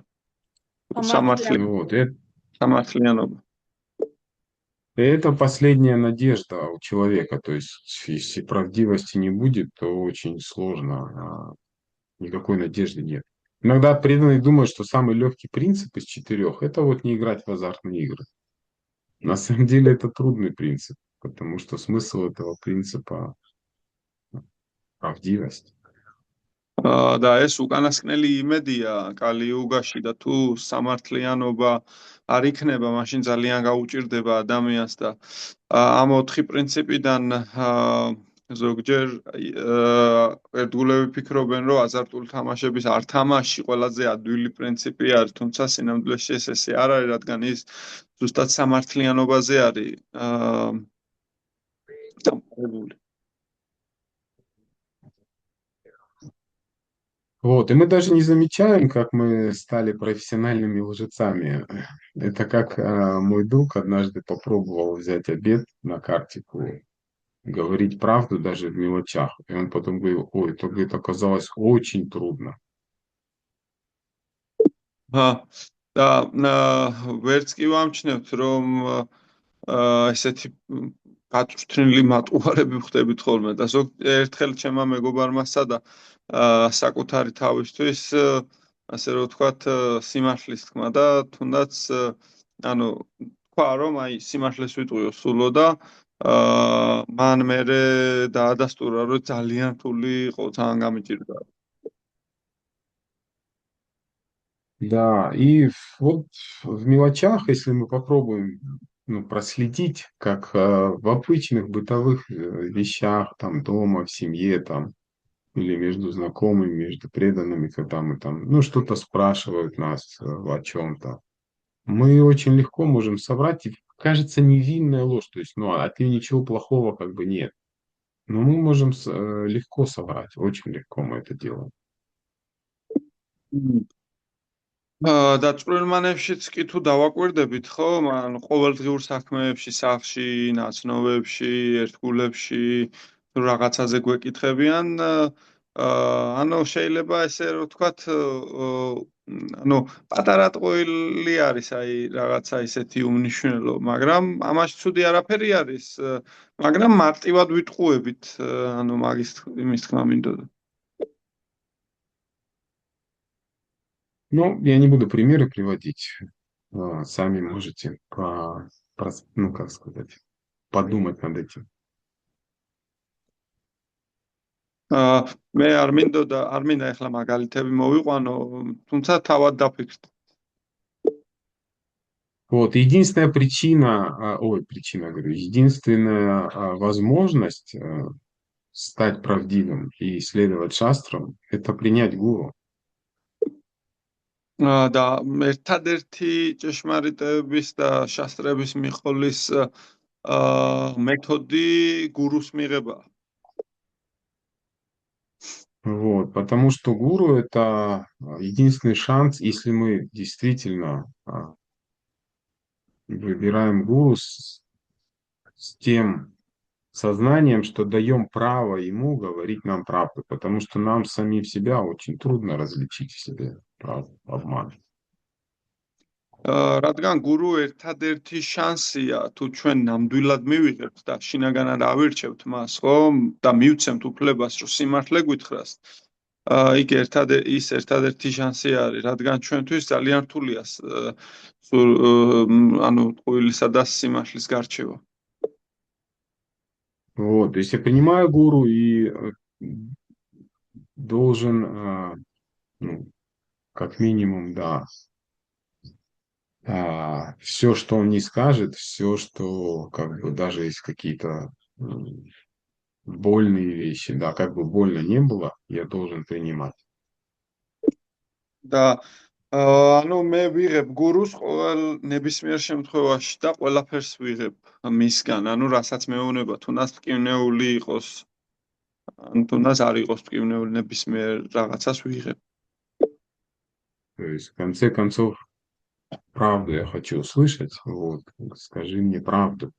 სამართლიანობა. Это последняя надежда у человека. То есть, если правдивости не будет, то очень сложно. Никакой надежды нет. Иногда преданные думают, что самый легкий принцип из 4 – это вот не играть в азартные игры. На самом деле это трудный принцип, потому что смысл этого принципа – правдивость. და ეს უკანასკნელი იმედია კალიუგაში და თუ სამართლიანობა არ იქნება, მაშინ ძალიან გაუჭირდება ადამიანს და ამ 4 პრინციპიდან ზოგჯერ ერთგულები ფიქრობენ, რომ აზარტული თამაშების არ თამაში ყველაზე ადვილი პრინციპი არის, თუმცა სინამდვილეში ეს ესე არ არის, რადგან ის ზუსტად სამართლიანობაზე არის დამყარებული. Вот, и мы даже не замечаем, как мы стали профессиональными лжецами. Это как мой друг однажды попробовал взять обед на картику, говорить правду даже в мелочах. И он потом говорил, ой, это, говорит, оказалось очень трудно. და ვერც კი ვამჩნევთ, რომ ესეთი გაწვრთნილი მატყუარები ვხდებით ხოლმე და ერთხელ ჩემმა მეგობარმა სადა საკუთარი თავისთვის, ასე რომ ვთქვათ, სიმართლის თქმა და თუნდაც ანუ თქვა, რომ აი სიმართლეს ვიტყვიო სულო და მან მერე დაადასტურა, რომ ძალიან რთული იყო, ძალიან გამიჭირდა. Да, и вот в мелочах, если мы попробуем проследить, как в обычных бытовых вещах, там дома, в семье, там, или между знакомыми, между преданными, когда мы там, что-то спрашивают нас о чем-то. Мы очень легко можем соврать, и кажется невинная ложь, то есть, ну, от нее ничего плохого как бы нет. Но мы можем легко соврать, очень легко мы это делаем. დაწყვილმანებშიც კი თუ დავაკვირდებით, ხო, ანუ ყოველდღიურ საქმეებში, სახლში, ნაცნობებში, ერთგულებში, თუ რაღაცაზე გვეკითხებიან, ანუ შეიძლება ესე რომ ვთქვათ, ანუ პატარა ტყუილი არის, აი რაღაცა ისეთი უმნიშვნელო, მაგრამ ამაში ცუდი არაფერი არის, მაგრამ მარტივად ვიტყუებით, ანუ იმის თქმა მინდოდა. Ну, я не буду примеры приводить. Сами можете, ну, как сказать, подумать над этим. მე არ მინდა ახლა მაგალითები მოვიყვანო, თუმცა თავად დაფიქრდ. Вот, единственная причина, говорю, единственная возможность стать правдивым и следовать шастрам, это принять гуру. და ერთადერთი ჭეშმარიტების და შასტრების მიხოლის მეთოდი გურუს მიღებაა. Вот, потому что гуру это единственный шанс, если мы действительно выбираем гуру с тем сознанием, что даем право ему говорить нам правду, потому что нам самим себя очень трудно различить в себе правду, обман. რადგან გურუ ერთადერთი შანსია თუ ჩვენ ნამდვილად მივიღებთ და შინაგანად ავირჩევთ მას, ხო, და მივცემთ უფლებას, რომ სიმართლე გვითხრას. იქ ერთადერთი შანსი არის, რადგან ჩვენთვის ძალიან რთულია ანუ ტყუილისა და სიმართლის გარჩევა. Вот, то есть я принимаю гуру и должен, ну, как минимум, да, все, что он не скажет, все, что, как бы, даже есть какие-то больные вещи, да, как бы больно не было, я должен принимать. და ანუ მე ვიღებ გურუს ყოველ ნებისმიერ შემთხვევაში და ყველაფერს ვიღებ მისგან, ანუ რასაც მეუბნება, თუნდაც მტკივნეული იყოს, ან თუნდაც არ იყოს მტკივნეული, ნებისმიერ რაღაცას ვიღებ. То есть, в конце концов, правду я хочу услышать, вот, скажи мне правду,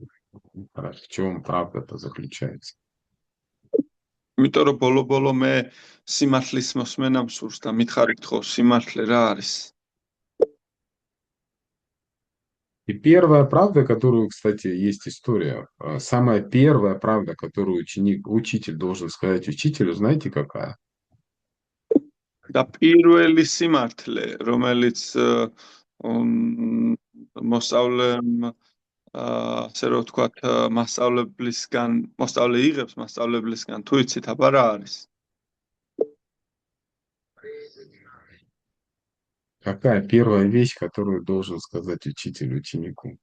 в чем правда-то заключается. იმიტომ რომ ბოლო-ბოლო მე სიმართლის მოსმენა მსურს და მითხარით ხო სიმართლე რა არის. И первая правда, которую, кстати, есть история, самая первая правда, которую учитель должен сказать учителю, знаете, какая? და პირველი სიმართლე, რომელიც მოსწავლემ ასე რომ ვთქვათ, მოსწავლე იღებს მასწავლებლისგან, თუ იცით, აბა რა არის? Какая первая вещь, которую должен сказать учитель ученику?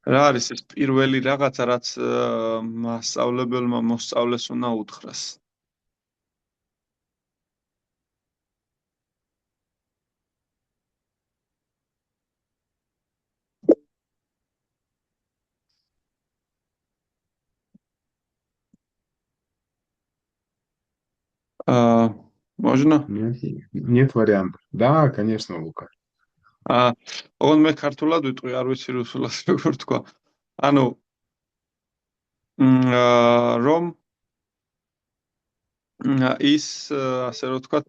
რა არის ეს პირველი რაღაცა, რაც მასწავლებელმა მოსწავლეს უნდა უთხრას? Можно? Нет вариантов. Да, конечно, Лука. ოღონდ მე ქართულად ვიტყვი, არ ვიცი რუსულად როგორ თქვა. ანუ რომ ის ასე რომ ვთქვათ,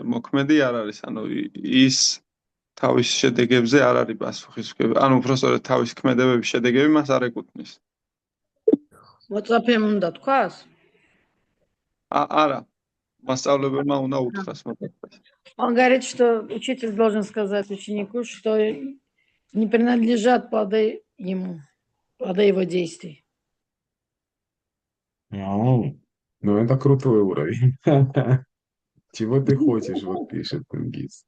მოქმედი არ არის, ანუ ის თავის შედეგებზე არ არის პასუხისმგებელი. ანუ უბრალოდ თავის ქმედებების შედეგები მას არ ეკუთვნის. მოწაფემ უნდა თქვას? არა. Масწავლებელმა უნდა უთხრას მოწაფეს. Он говорит, что учитель должен сказать ученику, что не принадлежат плоды ему, плоды его действий. Ну, это крутой уровень. Чего ты хочешь, вот пишет Тенгиз.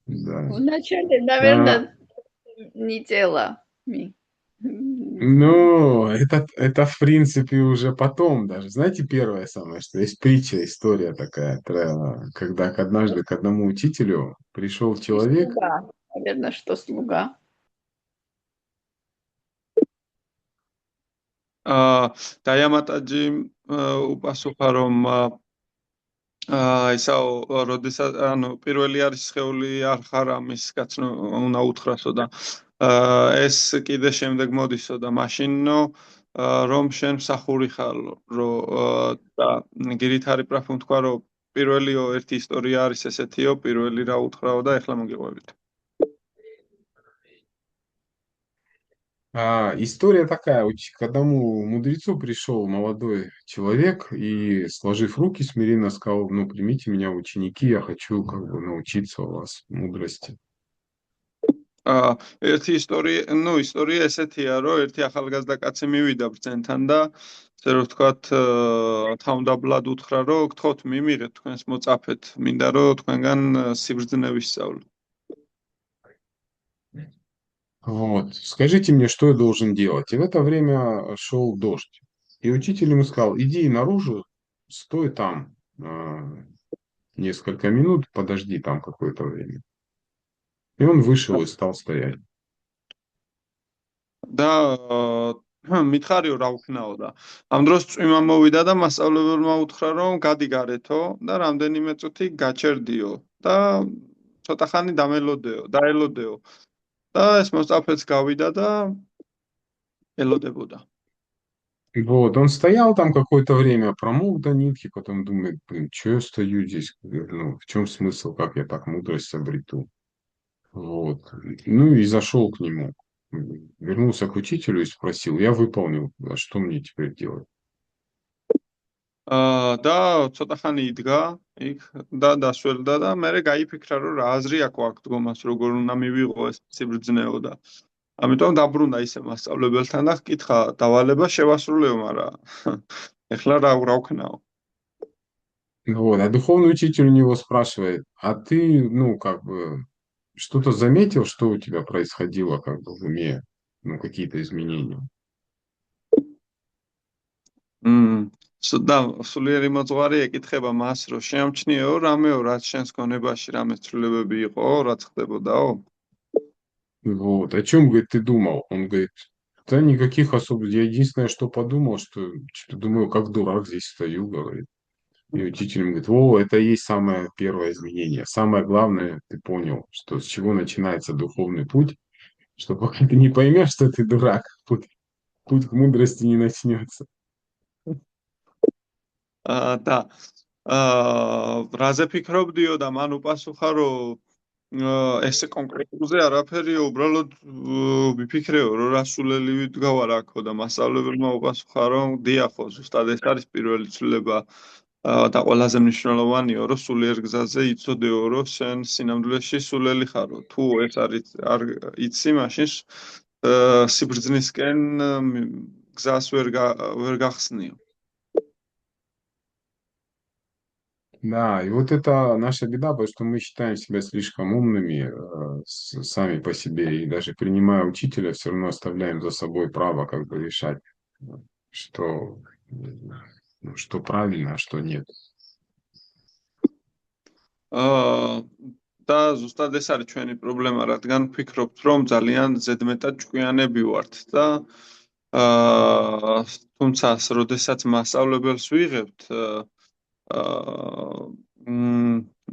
Да. Вначале, наверное, не тело. Ну, это в принципе уже потом даже. Знаете, первое самое, что есть притча, история такая, когда однажды к одному учителю пришел И человек. слуга. Наверное, что слуга. დაიამატაჯი უპასუხა რომ ესაო როდესაც ანუ პირველი არის სხეული არ ხარ ამის კაცნო უნდა უთხრასო და ეს კიდე შემდეგ მოდისო და მაშინო რომ შენ მსახური ხარო და გირითარი პრაფუნ თქვა რომ პირველიო ერთი ისტორია არის ესეთიო პირველი რა უთხრაო და ეხლა მოგიყვებით История такая, к одному мудрецу пришел молодой человек и, сложив руки, смиренно сказал, ну, примите меня в ученики, я хочу как бы научиться у вас мудрости. ერთი ისტორია ესეთია, რომ ერთი ახალგაზრდა კაცი მივიდა ბრძენთან და ასე რომ ვთქვათ, თავდაბლად უთხრა, რომ გთხოვთ მიმიღეთ თქვენს მოწაფეთ, მინდა რომ თქვენგან სიბრძნე ვისწავლო. Вот, скажите мне, что я должен делать? И в это время шел дождь. И учитель ему сказал, иди наружу, стой там несколько минут, подожди там какое-то время. И он вышел и стал стоять. და მითხარიო რა ვქნაო და ამ დროს წვიმა მოვიდა და მასწავლებელმა უთხრა რომ გადი გარეთო და რამდენიმე წუთი გაჩერდიო და ცოტა ხანი დაელოდეო და ეს მოსწაფეც გავიდა და ელოდებოდა. Вот, он стоял там какое-то время, промок до нитки, потом думает, блин, что я стою здесь, ну, в чем смысл, как я так мудрость обрету. Вот, ну и зашел к нему, вернулся к учителю и спросил, я выполнил, а что мне теперь делать? და ცოტა ხანი იდგა იქ და დასველდა და მერე გაიფიქრა რომ რა აზრი აქვს აქ დგომას როგორ უნდა მივიღო ეს სიბრძნეო და ამიტომ დაბრუნდა ისე მასწავლებელთან და ჰკითხა დავალება შევასრულეო მაგრამ ეხლა რა ვქნაო Вот, а духовный учитель у него спрашивает, а ты, ну, как бы, что-то заметил, что у тебя происходило, как бы, в уме, ну, какие-то изменения? და სულიერი მოძღვარი ეკითხება მას რომ შეამჩნიეო რამეო რაც შენს გონებაში რამე ცვლილებები იყო რაც ხდებოდაო Вот, о чем, говорит, ты думал? Он говорит, да никаких особых, я единственное, что подумал, что что-то думаю, как дурак здесь стою, говорит. И учитель ему говорит, о, это и есть самое первое изменение. Самое главное, ты понял, что с чего начинается духовный путь, что пока ты не поймешь, что ты дурак, путь к мудрости не начнется. და რაზე ფიქრობდიო და მან უპასუხა რომ ეს კონკრეტულზე არაფერია უბრალოდ ვიფიქრეო რომ რასულელი ვიდგავარ აქო და მასწავლებელმა უპასუხა რომ დიახო ზუსტად ეს არის პირველი ცვლილება და ყველაზე მნიშვნელოვანია რომ სულიერ გზაზე იცოდეო რომ შენ სინამდვილეში სულელი ხარო თუ ეს არის არ იცი მაშინ სიბრძნისკენ გზას ვერ გახსნიო Да, и вот это наша беда, потому что мы считаем себя слишком умными сами по себе, и даже принимая учителя, все равно оставляем за собой право как бы решать, что, ну, что правильно, а что нет. და ზუსტად ეს არის ჩვენი პრობლემა, რადგან ვფიქრობთ, რომ ძალიან ზედმეტად ჭკვიანები ვართ და თუმცა, როდესაც მასწავლებელს ვიღებთ,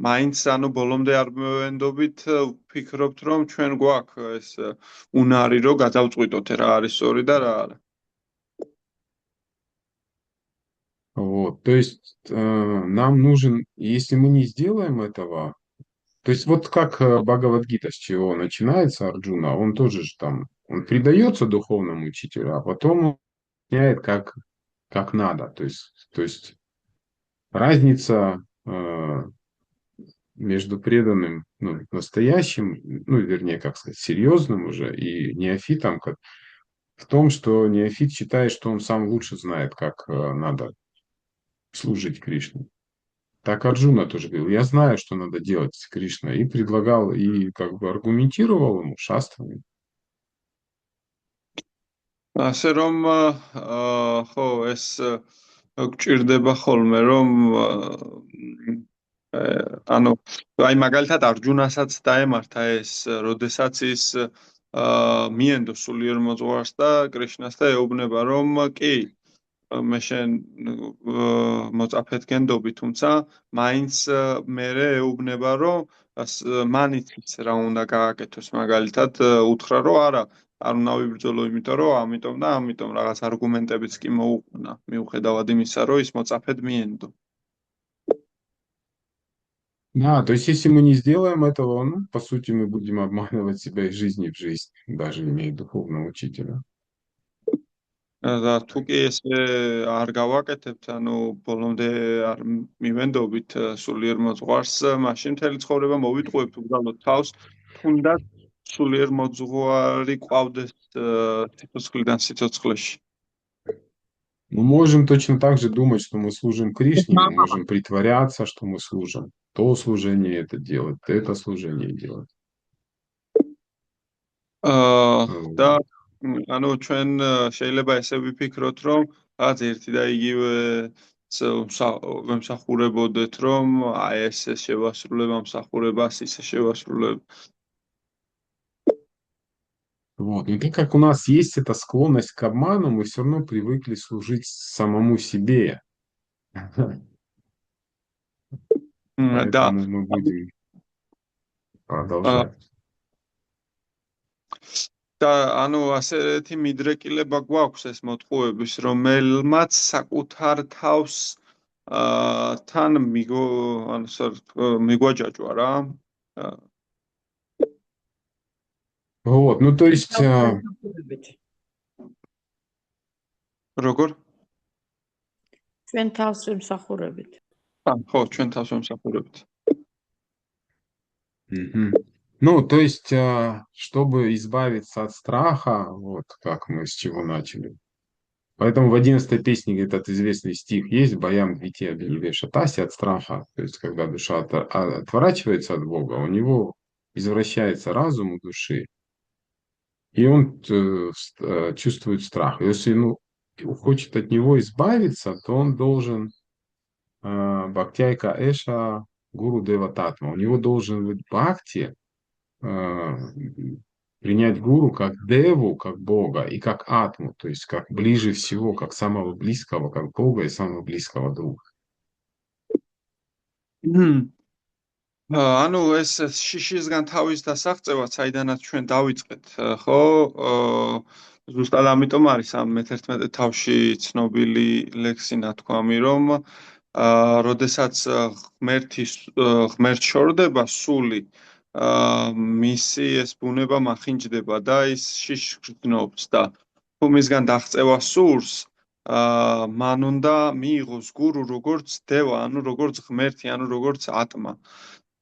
მაინც ანუ ბოლომდე არ მოვენდობით, ვფიქრობთ, რომ ჩვენ გვაქვს ეს უნარი, რომ გადავწყვიტოთ რა არის სწორი და რა არა. Вот, то есть нам нужен, если мы не сделаем этого, то есть вот как Бхагавад-гита, с чего начинается Арджуна, он тоже же там, он предается духовному учителю, а потом он объясняет, как надо. То есть разница между преданным, ну, настоящим, ну, вернее, как сказать, серьезным уже и неофитом в том, что неофит считает, что он сам лучше знает, как надо служить Кришне. Так Арджуна тоже говорил, я знаю, что надо делать с Кришной, и предлагал, и как бы аргументировал ему шастрами. ასე რომ ხო ეს გჭირდება ხოლმე რომ ანუ აი მაგალითად არჯუნასაც დაემართა ეს როდესაც ის მიენდო სულიერ მოძღვარს და კრიშნას და ეუბნება რომ კი მე შენ მოწაფედ გენდობი თუმცა მაინც მერე ეუბნება რომ მან იცის რა უნდა გააკეთოს მაგალითად უთხრა რომ არა არ უნდა ვიბრძოლო იმიტომ რომ ამიტომ რაღაც არგუმენტებიც კი მოუყვნა მიუხედავად იმისა რომ ის მოწაფედ მიენდო Да, то есть если мы не сделаем этого, ну, по сути, мы будем обманывать себя из жизни в жизнь, даже имея духовного учителя. და თუ კი ესე არ გავაკეთებთ, ანუ ბოლომდე არ მივენდობით სულიერ მოძღვარს, მაშინ მთელი ცხოვრება მოვიტყუებთ უბრალოდ თავს, თუნდაც სულიერ მოძღვარი ყვავდეს სიცოცხლიდან სიცოცხლეში. Мы можем точно так же думать, что мы служим Кришне, мы можем притворяться, что мы служим. То служение это делать, это служение делать. და ანუ ჩვენ შეიძლება ესე ვიფიქროთ, რომ რაღაც ერთი და იგივე ვემსახურებოდეთ, რომ აი ესე შევასრულებ ამ მსახურებას, ისე შევასრულებ. Вот. Но так как у нас есть эта склонность к обману, мы все равно привыкли служить самому себе. და Поэтому мы будем продолжать. და ანუ ასეთი მიდრეკილება გვაქვს ეს მოტყუების, რომელმაც საკუთარ თავს თან მიგვაჯაჭვა რა. Вот, ну то есть, როგორ? ჩვენ თავს ვემსახურებით. ხო, ჩვენ თავს ვემსახურებით. ну, то есть, чтобы избавиться от страха, вот как мы с чего начали. Поэтому в 11-й песне этот известный стих есть «Баям двития шатаси» от страха. То есть, когда душа отворачивается от Бога, у него извращается разум у души, и он чувствует страх. Если хочет от него избавиться, то он должен бхактяйка эша гуру дева татма. У него должен быть бхакти, принять гуру как деву, как Бога, и как атму, то есть как ближе всего, как самого близкого, как Бога и самого близкого друга. ანუ ეს შიშისგან თავის დასაღწევა, საიდანაც ჩვენ დავიწყეთ, ხო? ზუსტად ამიტომ არის ამ მე-11 თავში ცნობილი ლექსი ნათქვამი, რომ როდესაც ღმერთს შორდება სული, მისი ეს ბუნება მახინჯდება და ის შიშს გრძნობს და თუ მისგან დაღწევა სურს, მან უნდა მიიღოს გურუ როგორც დევა, ანუ როგორც ღმერთი, ანუ როგორც ატმა.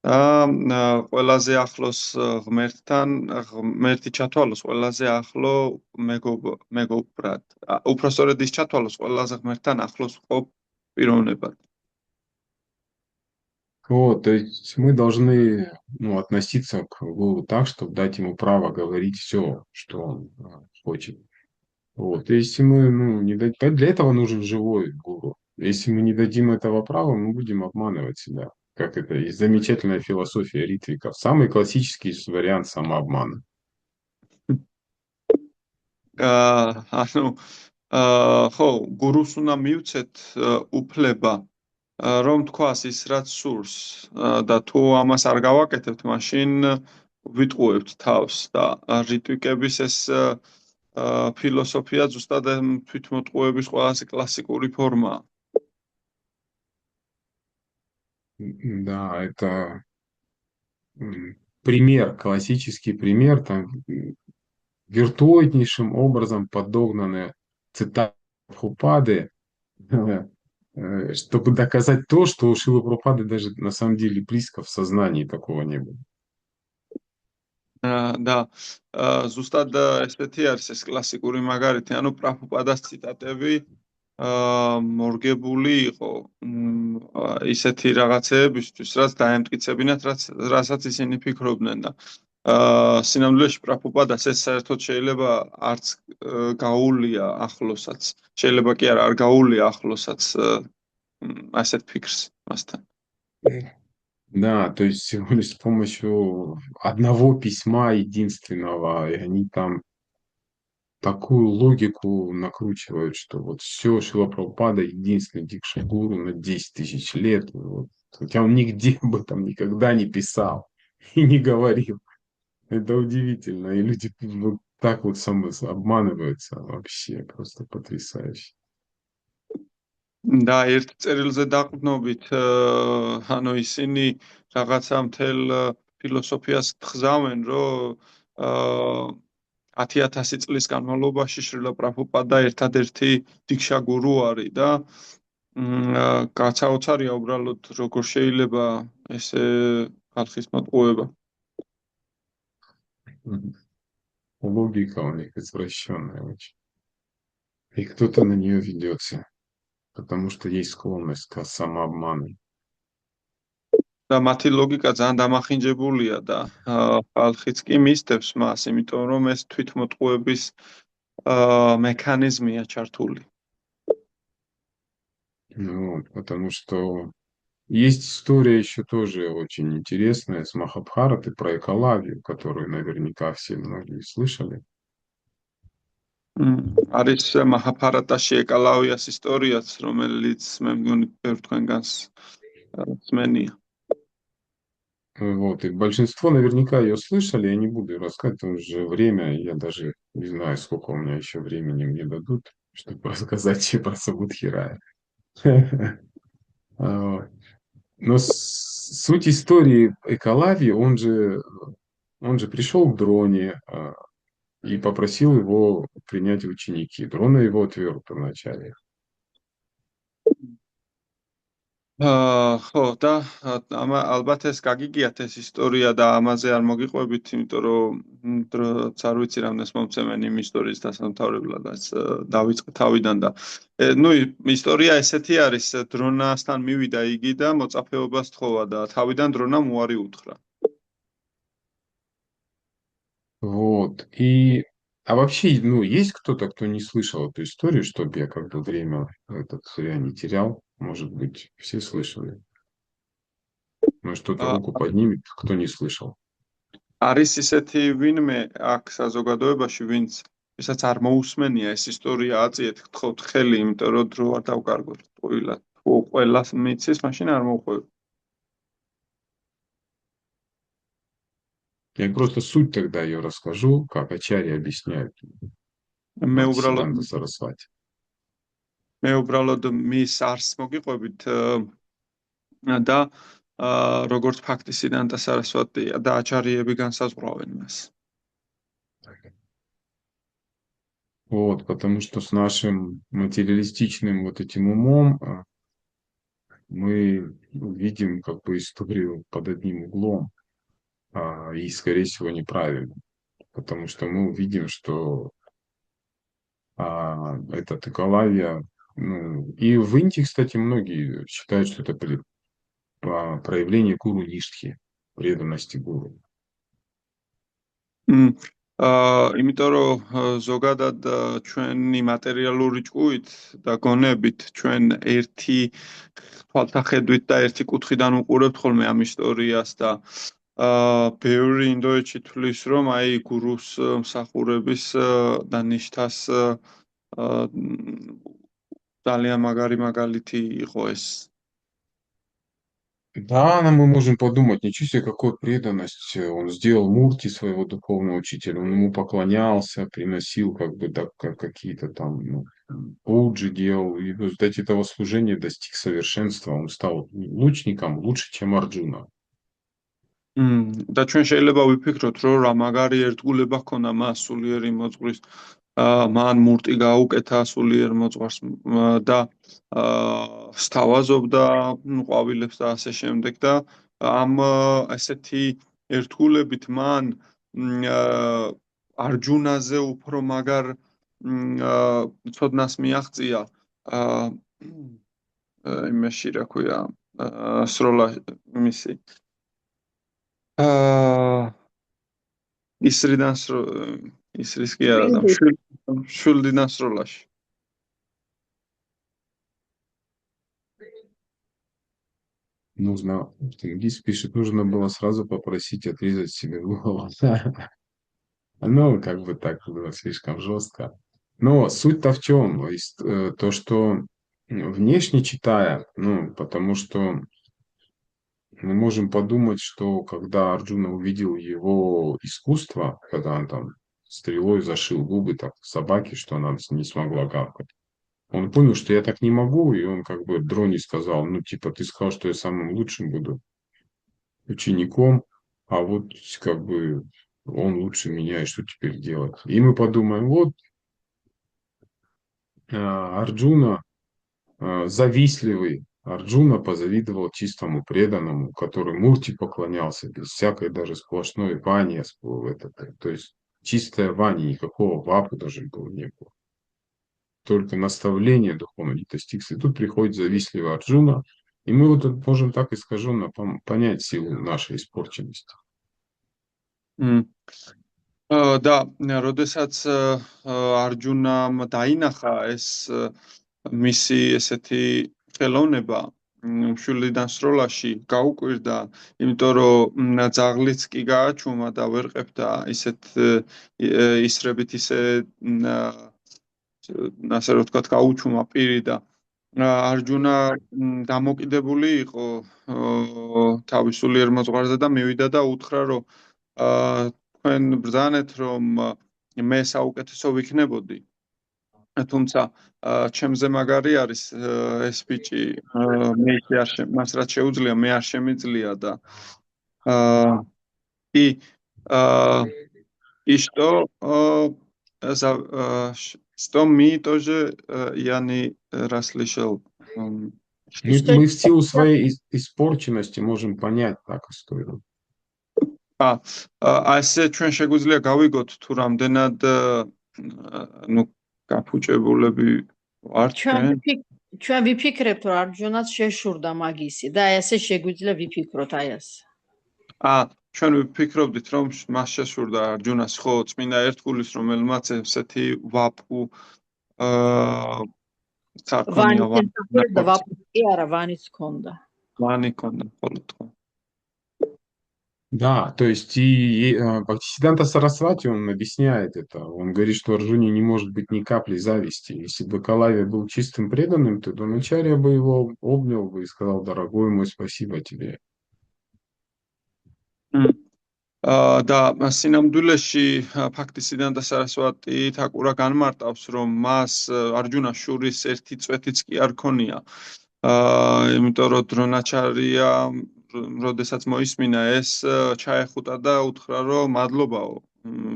ყველაზე ახლოს ღმერთთან, ღმერთი ჩათვალოს ყველაზე ახლო მეგობრად. უпростоრედ ის ჩათვალოს ყველაზე ღმერთთან ახლოს ყოფ პიროვნებად. Вот, то есть мы должны относиться к гуру так, чтобы дать ему право говорить все, что он хочет. Вот, если мы не дадим, для этого нужен живой гуру. Если мы не дадим этого права, мы будем обманывать себя. Как это есть замечательная философия Ритвиков. Самый классический вариант самообмана. ანუ ხო, გურუს უნდა მივცეთ უფლება რომ თქვას ის რაც სურს და თუ ამას არ გავაკეთებთ, მაშინ ვიტყუებთ თავს და რიტვიკების ეს ფილოსოფია ზუსტად თვითმოტყუების ყველაზე კლასიკური ფორმაა. Да, это пример, классический пример, там виртуознейшим образом подогнаны цитаты Прабхупады, чтобы доказать то, что у Шрилы Прабхупады даже на самом деле близко в сознании такого не было. და ზუსტად ესეთი არის ეს კლასიკური მაგალითი, ანუ პრაბჰუპადას ციტატები მორგებული იყო ისეთი რაღაცეებისთვის, რაც დაემტკიცებინათ, რასაც ისინი ფიქრობდნენ და სინამდვილეში პრაბჰუპადას ეს საერთოდ შეიძლება არც გაუულია ახლოსაც. შეიძლება კი არ გაუულია ახლოსაც ასეთ ფიქრს მასთან. Да, то есть всего лишь с помощью одного письма единственного, и они там такую логику накручивают, что вот все Шрила Прабхупада единственный дикшагуру на 10 тысяч лет. Вот. Хотя он нигде об этом никогда не писал и не говорил. Это удивительно. И люди вот так вот обманываются вообще. Просто потрясающе. და ერთ წერილზე დაყრდნობით ანუ ისინი რაღაცა მთელ ფილოსოფიას თხზავენ, რომ 10,000 წლის განმავლობაში შრილა პრაბჰუპადა ერთადერთი დიქშა გურუ არის და გაცაოცარია უბრალოდ როგორ შეიძლება ესე ხალხის მოტყუება. Логика у них извращенная очень. И кто-то на нее ведется, потому что есть склонность к самообману. და მათი ლოგიკა ძალიან დამახინჯებულია და ხალხიც კი მისდევს მას, იმიტომ რომ ეს თვითმოტყუების მექანიზმია ჩართული. Вот, потому что есть история еще тоже очень интересная с Махабхараты про Экалавию, которую наверняка все многие слышали. არის მაჰაბჰარატაში ეკალავიას ისტორიაც, რომელიც მე მგონი ბევრ თქვენგანს სმენია. Вот, и большинство наверняка ее слышали, я не буду рассказывать, потому что уже время, я даже не знаю, сколько у меня еще времени мне дадут, чтобы рассказать про Сабудхирая. Но суть истории Экалави, он же пришел к Дроне и попросил его принять в ученики. Дрона его отверг вначале. ხო და ალბათ ეს გაგიგიათ ეს ისტორია და ამაზე არ მოგიყვებით, იმიტომ რომ არ ვიცი რამდენს მომცემენ იმ ისტორიის დასამთავრებლად, დავიწყე თავიდან და ნუ ისტორია ესეთი არის, დრონასთან მივიდა იგი და მოწაფეობას თხოვა და თავიდან დრონამ უარი უთხრა. Вот. А вообще, есть кто-то, кто не слышал эту историю, чтобы я как-то время зря не терял? Может быть, все слышали? Может, кто-то руку поднимет, кто не слышал? არის ისეთი ვინმე აქ საზოგადოებაში, ვისაც არ მოусმენია ეს ისტორია, აწიეთ, გთხოვთ ხელი, იმიტომ რომ დრო არ დავკარგოთ ტყუილად. თუ ყველას მიცის, მაშინ არ მოუყვებით. Я просто суть тогда ее расскажу, как ачарьи объясняют. მე Бхактисиддханта Сарасвати. მის არს მოგიყვებით და როგორც ფაქტისიდანტა სარასვატია და აჩარიები განსაზღვრავენ მას. Вот, потому что с нашим материалистичным вот этим умом мы видим как бы историю под одним углом, и, скорее всего, неправильно. Потому что мы увидим, что этот Экалавия, и в Индии, кстати, многие считают, что это проявление гуру Ништхи, преданности гуру. იმიტომ რომ ზოგადად ჩვენი მატერიალური ჭკუით და გონებით ჩვენ ერთი თვალთახედვით და ერთი კუთხიდან უყურებთ ხოლმე ამ ისტორიას და ბევრი ინდოეთში თვლის რომ აი გურუს მსახურების და ნიშთას ძალიან მაგარი მაგალითი იყო ეს. Да, мы можем подумать, ничего себе, какой преданность. Он сделал Мурти своего духовного учителя, он ему поклонялся, приносил как бы какие-то там пуджи делал, и в результате этого служения достиг совершенства, он стал лучником лучше, чем Арджуна. და ჩვენ შეიძლება ვიფიქროთ, რომ რა მაგარი ერთგულება ჰქონდა მას სულიერი მოძღვრის, მან მურტი გაუკეთა სულიერ მოძღვარს და სთავაზობდა ყვავილებს და ასე შემდეგ და ამ ესეთი ერთგულებით მან არჯუნაზე უფრო მაგარ ცოდნას მიაღწია იმაში რა ქვია სროლა მისი ისრის კი არა და მშვილდიდან სროლაში. Нужно, Тенгиз пишет, нужно было сразу попросить отрезать себе голову. Ну, как бы так было слишком жестко. Но суть-то в чем? То, что внешне читая, ну, потому что мы можем подумать, что когда Арджуна увидел его искусство, когда он там стрелой зашил губы так собаке, что она не смогла гавкать, он понял, что я так не могу, и он как бы Дроне сказал, ну, типа, ты сказал, что я самым лучшим буду учеником, а вот как бы он лучше меня, и что теперь делать? И мы подумаем, вот Арджуна, завистливый Арджуна позавидовал чистому преданному, который Мурти поклонялся без всякой даже сплошной вани, то есть чистая вани, никакого вапу даже было не было. Только наставление духовно не достигся. И тут приходит завистливый Арджуна, и мы вот тут можем так искаженно понять силу нашей испорченности. და როდესაც არჯუნამ დაინახა ეს მისი ესეთი ხელოვნება მშვილდიდან სროლაში გაუკვირდა, იმიტომ რომ ძაღლიც კი გააჩუმა და ვერ ყოფდა ისეთ ისრებით ისე ასე რომ ვთქვათ გაუჩუმა პირი და არჯუნა დამოკიდებული იყო თავის სულიერ მოძღვარზე და მივიდა და უთხრა რომ თქვენ ბრძანეთ რომ მე საუკეთესო ვიქნებოდი, თუმცა ჩემზე მაგარი არის ეს ბიჭი, მას რაც შეუძლია მე არ შემიძლია და и что мы тоже я не расслышал. Мы в силу своей испорченности можем понять так историю. ასე ჩვენ შეგვიძლია გავიგოთ თუ რამდენად ну გაფუჭებულები ვართ ჩვენ. ჩვენ ვიფიქრებთ რომ არჯუნაც შეშურდა მაგისი და ესე შეგვიძლია ვიფიქროთ აი ეს. ჩვენ ვიფიქრობდით რომ მას შეშურდა არჯუნას, ხო, წმინდა ერთგულის რომელმაც ესეთი ვაპუ სარკონია ვაპუ კი არა ვანიც ჰქონდა. ვანი ჰქონდა მხოლოდ ხო. Да, то есть и Бхактисиддханта Сарасвати, он объясняет это. Он говорит, что Арджуне не может быть ни капли зависти. Если бы Калави был чистым преданным, то Дроначарья бы его обнял бы и сказал, дорогой мой, спасибо тебе. და სინამდვილეში Bhaktisiddhanta Saraswati თაკურა განმარტავს, რომ მას არჯუნას შურის ერთი წვეთიც კი არ ქონია. იმიტომ რომ დრონაჩარია როდესაც მოისმინა ეს ჩაეხუტა და უთხრა რომ მადლობაო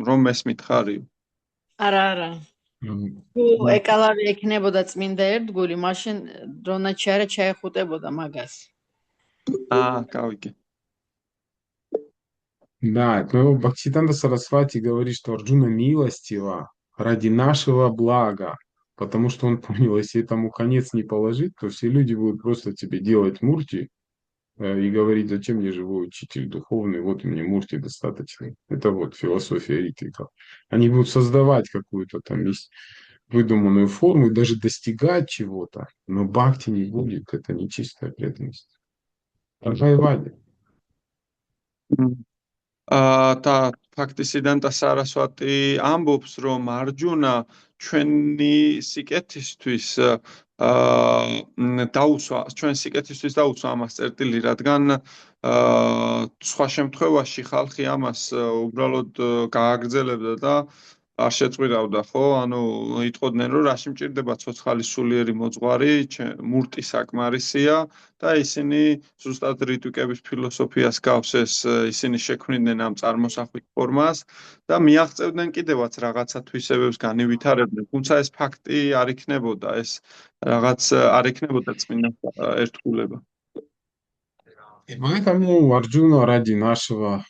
რომ მესმით ხარიო. არა. თუ ეკალავი ექნებოდა წმინდა ერთგული, მაშინ დრონაჩარია ჩაეხუტებოდა მაგას. გავიგე. Да, но Бхактисиддханта Сарасвати говорит, что Арджуна милостива ради нашего блага, потому что он понял, если этому конец не положить, то все люди будут просто тебе делать мурти и говорить, зачем мне живой учитель духовный, вот мне мурти достаточно. Это вот философия Ритвика. Они будут создавать какую-то там выдуманную форму и даже достигать чего-то, но бхакти не будет, это не чистая преданность. Арджайвади. და Bhaktisiddhanta Saraswati ამბობს, რომ არჯუნა ჩვენი სიკეთისთვის დაუსვა, ჩვენ სიკეთისთვის დაუსვა ამას წერტილი, რადგან სხვა შემთხვევაში ხალხი ამას უბრალოდ გააგრძელებდა და არ შეწყვირავდა, ხო? ანუ იტყოდნენ, რომ რაში მჭირდება ცოცხალი სულიერი მოძღვარი, მურტი საკმარისია და ისინი ზუსტად რიტვიკების ფილოსოფიას გავს ეს ისინი შექმნიდნენ ამ წარმოსახვის ფორმას და მიაღწევდნენ კიდევაც რაღაცა თვისებებს განივითარებდნენ, თუმცა ეს ფაქტი არ იქნებოდა, ეს რაღაც არ იქნებოდა წმინდა ერთგულება. Поэтому Арджуна ради нашего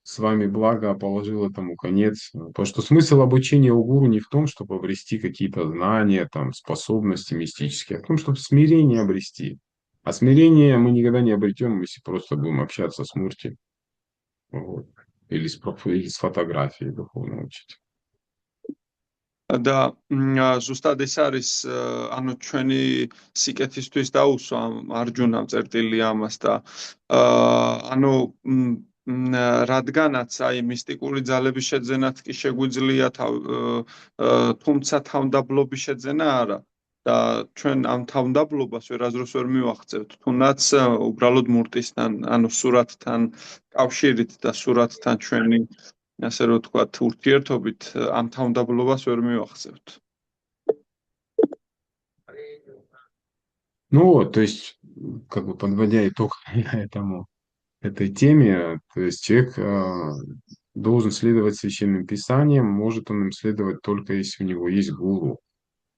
с вами блага положил этому конец. Потому что смысл обучения у гуру не в том, чтобы обрести какие-то знания, там, способности мистические, а в том, чтобы смирение обрести. А смирение мы никогда не обретем, если просто будем общаться с Мурти. Вот. или или с фотографией духовного учителя. და ზუსტად ეს არის ანუ ჩვენი სიკეთისთვის დაუსვა არჯუნამ წერტილი ამას და ანუ რადგანაც აი მისტიკური ძალების შეძენაც კი შეგვიძლია თუმცა თავმდაბლობის შეძენა არა და ჩვენ ამ თავმდაბლობას ვერასდროს ვერ მივახცევთ თუნდაც უბრალოდ მურტისთან ანუ სურათთან კავშირით და სურათთან ჩვენი ასე რომ ვთქვათ, ურთიერთობით ამ თავმდაბლობას ვერ მივახცევთ. Ну вот, то есть, как бы подводя итог этой теме, то есть человек должен следовать священным писаниям, может он им следовать только если у него есть гуру.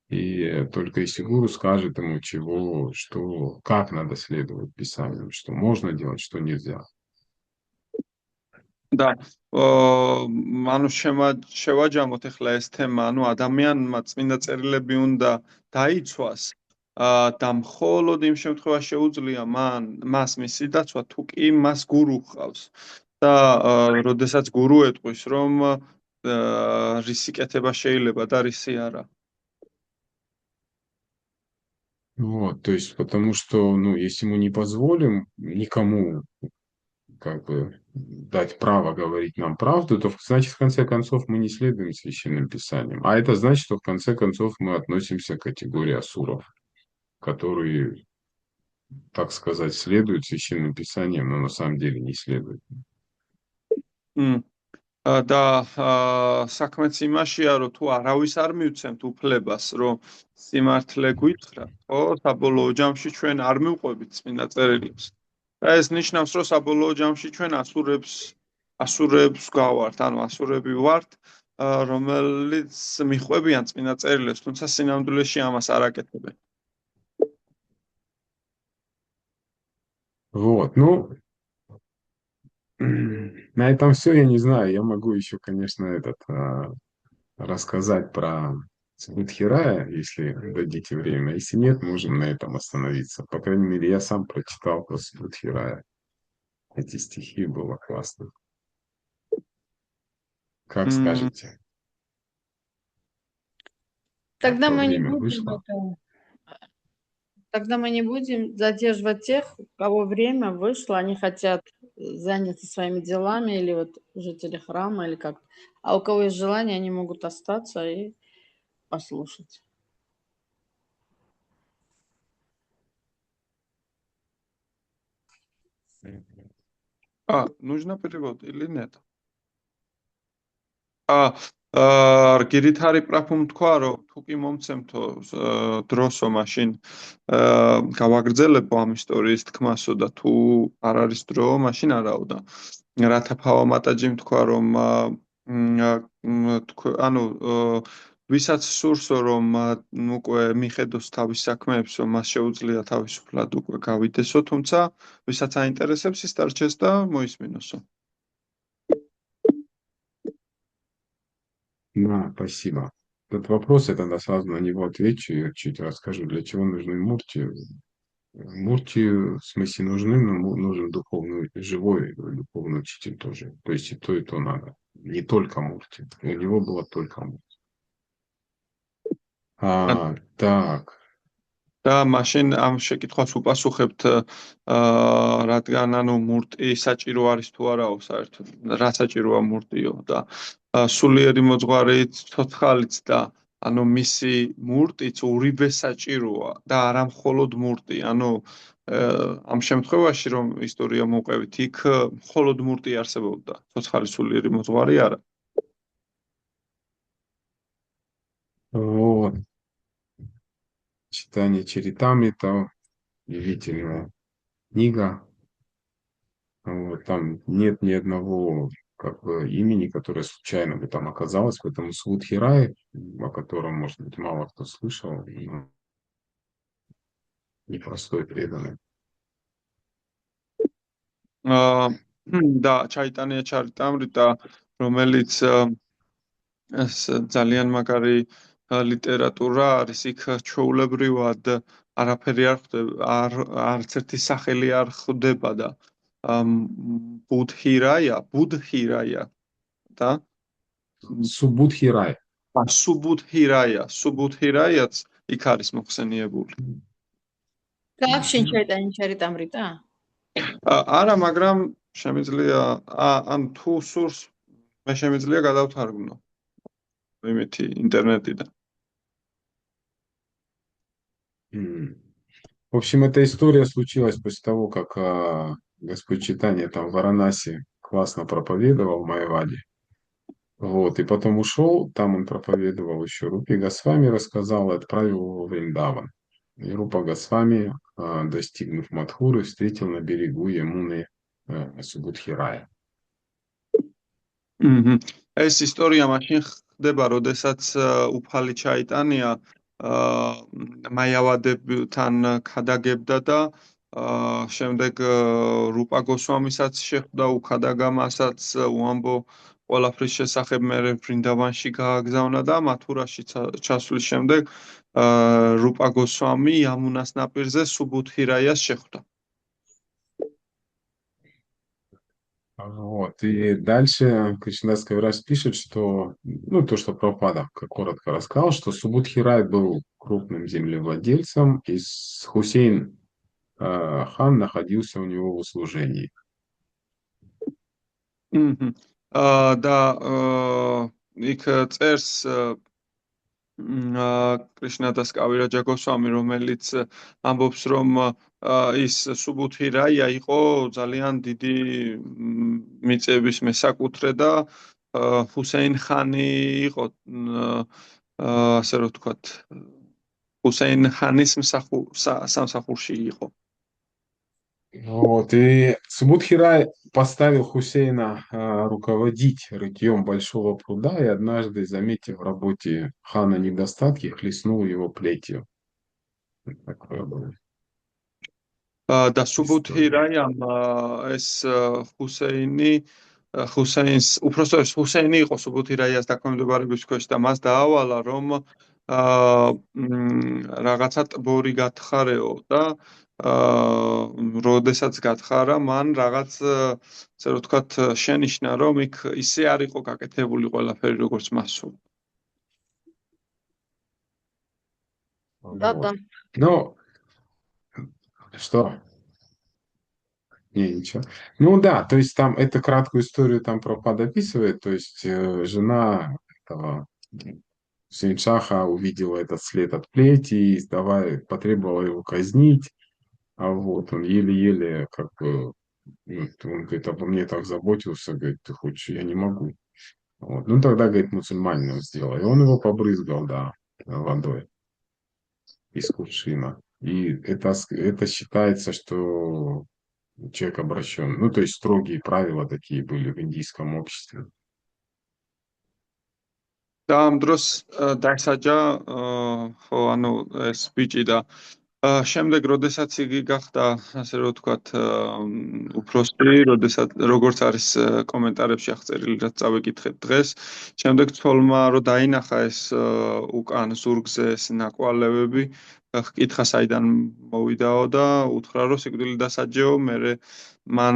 И только если гуру скажет ему, как надо следовать писаниям, что можно делать, что нельзя. და ანუ შევაჯამოთ ახლა ეს თემა, ანუ ადამიანმა წმინდა წერილები უნდა დაიცვას და მხოლოდ იმ შემთხვევაში შეუძლია მას მისი დაცვა, თუ კი მას გურუ ჰყავს. და როდესაც გურუ ეტყვის, რომ რისი კეთება შეიძლება და რისი არა. Вот, то есть, потому что, если мы не позволим никому как бы дать право говорить нам правду, то значит, в конце концов, мы не следуем священным писаниям. А это значит, что в конце концов мы относимся к категории асуров, которые, так сказать, следуют священным писаниям, но на самом деле не следуют. და საქმეც იმაშია, რომ თუ არავის არ მივცემთ უფლებას, რომ სიმართლე გვითხრათ, ხო, საბოლოო ჯამში ჩვენ არ მივყვებით წმინდა წერილებს. და ეს ნიშნავს, რომ საბოლოო ჯამში ჩვენ ასურებს გავართ, ანუ ასურები ვართ, რომელიც მიხვებიან წმინდა წერილებს, თუმცა სინამდვილეში ამას არ აკეთებენ. Вот, на этом все, я не знаю, я могу еще, конечно, рассказать про Судхирая, если дадите время. Если нет, можем на этом остановиться. По крайней мере, я сам прочитал про Судхирая. Эти стихи было классно. Как скажете? Тогда мы не время будем вышло. Тогда мы не будем задерживать тех, у кого время вышло, они хотят заняться своими делами, или вот жители храма, или как. А у кого есть желание, они могут остаться и послушать. Нужно перевод или нет? გირითარი პრაფუმ თქვა, რომ თუ კი მომცემთო დროსო მაშინ გავაგრძელებო ამ ისტორიის თქმასო და თუ არ არის დრო, მაშინ არაო და რათა ფავამატაჯიმ თქვა, რომ ანუ ვისაც სურსო, რომ უკვე მიხედოს თავის საქმეებსო, მას შეუძლია თავისუფლად უკვე გავიდესო, თუმცა ვისაც აინტერესებს, ის დარჩეს და მოისმინოსო. Да, спасибо. Этот вопрос, я тогда сразу на него отвечу и чуть расскажу, для чего нужны мурти. Мурти, в смысле, нужны, но нужен духовный, живой духовный учитель тоже. То есть и то надо. Не только мурти. У него было только мурти. Так. და მაშინ ამ შეკითხვას უპასუხებთ, რადგან ანუ მურტი საჭირო არის თუ არაო საერთოდ, რა საჭიროა მურტიო და სულიერი მოძღვარით, ცოცხალიც და ანუ მისი მურტიც ორივე საჭიროა და არა მხოლოდ მურტი, ანუ ამ შემთხვევაში რომ ისტორია მოვყევით, იქ მხოლოდ მურტი არსებობდა, ცოცხალი სულიერი მოძღვარი არა. Вот. Читание Чаритамрита, удивительная книга. Вот, там нет ни одного имени, которое случайно бы там оказалось, поэтому Судхирай, о котором, может быть, мало кто слышал, непростой преданный. და ჩაიტანია ჩარიტამრიტა, რომელიც ძალიან მაგარი ლიტერატურა არის, იქ ჩვეულებრივად არაფერი არ ხდება, არც ერთი სახელი არ ხვდება და ბუდჰირაია და Субудхирай. სუბუდჰირაიაც იქ არის მოხსენიებული. Капшин ჩერიტა ამრიტა? არა, მაგრამ შემიძლია ან თუ სურს მე შემიძლია გადავთარგმნო იმითი ინტერნეტიდან. В общем, эта история случилась после того, как Господь Чайтанья там в Варанаси классно проповедовал в Майяваде. Вот, и потом ушел, там он проповедовал еще. Рупи Госвами рассказал и отправил его в Вриндаван. И Рупа Госвами, достигнув Мадхуры, встретил на берегу Ямуны Субудхирая. ეს ისტორია მაშინ ხდება, როდესაც უფალი ჩაიტანია მაიავადებთან ქადაგებდა და შემდეგ რუპა გოსვამისაც შეხვდა, უქადაგამასაც უამბო ყველაფრის შესახებ მერე ვრინდავანში გააგზავნა და მათურაში ჩასვლის შემდეგ რუპა გოსვამი ямунას ნაპირზე სუბუდჰირაიას შეხვდა. Вот, и дальше Кришнадасский врач пишет, что, ну, то, что Прабхупада коротко рассказал, что Субудхирай был крупным землевладельцем, и Хусейн хан находился у него в услужении. და იქ წერს კრიშნადას კავირაჯა გოსვამი, რომელიც ამბობს, რომ ის სუბუდჰირაია იყო ძალიან დიდი მიწების მესაკუთრე და ჰუსეინ ხანი იყო, ასე რომ ვთქვათ, ჰუსეინ ხანის სამსახურში იყო. Вот, и Субудхирай поставил Хусейна руководить рытьем большого пруда, и однажды, заметив в работе хана недостатки, хлестнул его плетью. Такое было. და სუბუდჰირაიამ ეს ჰუსეინს უпростоეს ჰუსეინი იყო სუბუდჰირაიას დაქვემდებარების ქვეშ და მას დაავალა, რომ რაღაცა ტბორი გათხარეო და როდესაც გათხარა, მან რაღაც, ასე რომ ვთქვათ, შენიშნა, რომ იქ ისე არ იყო გაკეთებული ყველაფერი, როგორც მას სურდა. Да. Ну, что? Не, ничего. Ну да, то есть там эту краткую историю там Прабхупада описывает, то есть жена этого Синшаха увидела этот след от плети и потребовала его казнить, а вот он еле-еле как бы, он говорит, обо мне так заботился, говорит, ты хочешь, я не могу. Вот. Ну тогда, говорит, мусульманин его сделал, и он его побрызгал, да, водой из кувшина. И это считается, что человек обращен. Ну, то есть строгие правила такие были в индийском обществе. და ამ დროს დაისაჯა ხო ანუ ეს ბიჭი და შემდეგ როდესაც იგი გახდა, ასე რომ ვთქვათ, უფროსი, როდესაც როგორც არის კომენტარებში აღწერილი, რაც წავეკითხეთ დღეს, შემდეგ ცოლმა რო დაინახა ეს უკან ზურგზე ეს ნაკვალევები, ჰკითხა საიდან მოვიდაო და უთხრა, რომ სიკვდილი დასაჯეო, მერე მან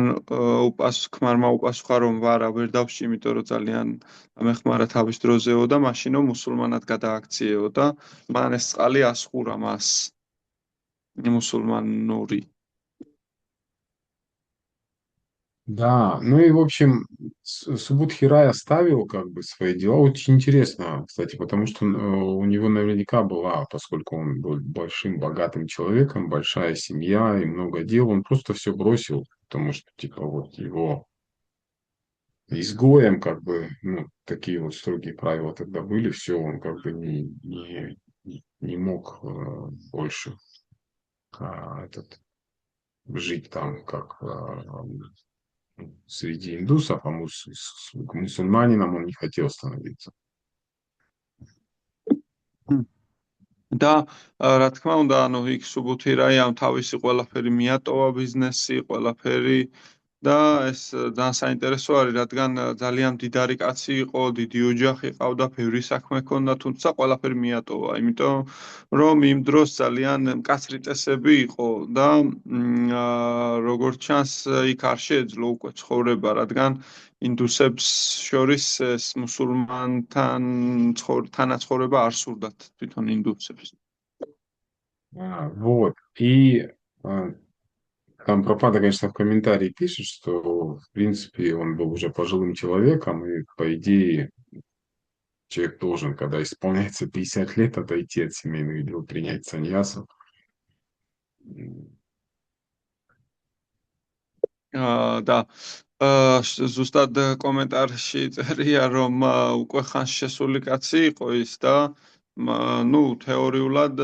ქმარმა უპასუხა, რომ ვარა, ვერ დავსჭი, იმიტომ რომ ძალიან მეხმარა თავის დროზეო და მაშინო მუსულმანად გადააქციეო და მან ეს წყალი ასხურა მას мусульманური. Да, ну и в общем Субудхирай оставил как бы свои дела. Очень интересно, кстати, потому что у него наверняка была, поскольку он был большим, богатым человеком, большая семья и много дел, он просто все бросил, потому что типа вот его изгоем как бы, ну, такие вот строгие правила тогда были, все, он как бы не мог больше жить там как среди индусов, а мусульманином он не хотел становиться. და რა თქმა უნდა, ანუ იქ სუბუდჰირაიამ თავისი ყველაფერი მიატოვა, ბიზნესი, ყველაფერი და ეს ძალიან საინტერესო არის, რადგან ძალიან მდიდარი კაცი იყო, დიდი ოჯახი ყავდა, ბევრი საქმე ჰქონდა, თუმცა ყველაფერი მიატოვა, იმიტომ რომ იმ დროს ძალიან მკაცრი წესები იყო და როგორც ჩანს, იქ არ შეეძლო უკვე ცხოვრება, რადგან ინდუსებს შორის ეს მუსულმანთან თანაცხოვრება არ სურდათ თვითონ ინდუსებს. Вот. И там Пропада, конечно, в комментарии пишет, что, в принципе, он был уже пожилым человеком, и, по идее, человек должен, когда исполняется 50 лет, отойти от семейных дел, принять саньясу. და ზუსტად კომენტარში წერია, რომ უკვე ხანს შესული კაცი იყო ის და ну, თეორიულად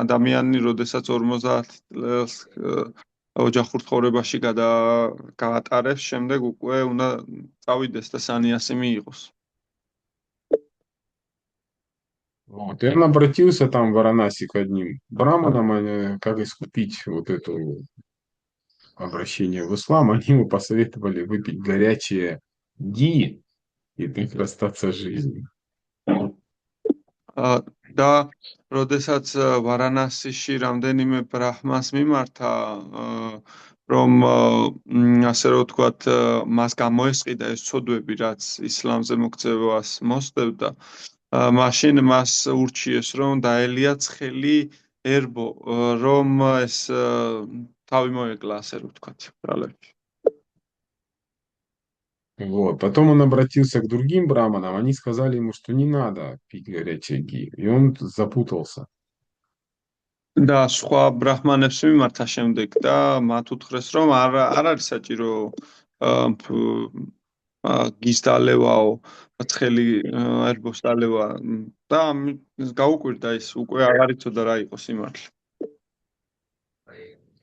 ადამიანი, როდესაც 50 წელს ოჯახურ ცხოვრებაში გაატარებს, შემდეგ უკვე უნდა წავიდეს და სანიასი მიიღოს. Вот. И он обратился там в Варанаси к одним браманам, как искупить вот это обращение в ислам. Они ему посоветовали выпить горячее ги и так расстаться с жизнью. და როდესაც ვარანასიში რამდენიმე ბრაჰმანს მიმართა, რომ ასე რომ ვთქვათ, მას გამოესყიდა ეს ცოდვები, რაც ისლამზე მოქცევას მოსდევდა, მაშინ მას ურჩიეს, რომ დაელია ცხელი ერბო, რომ ეს თავი მოეკლა, ასე რომ ვთქვათ, ბრალებში. Вот. Потом он обратился к другим браманам, они сказали ему, что не надо пить горячее ги, и он запутался. და სხვა ბრაჰმანებს მიმართა შემდეგ და მათ უთხრეს, რომ არ არის საჭირო გის დალევაო, ცხელი ერბოს დალევა და გაუკვირდა ის, უკვე აღარ იცოდა რა იყო სიმართლე.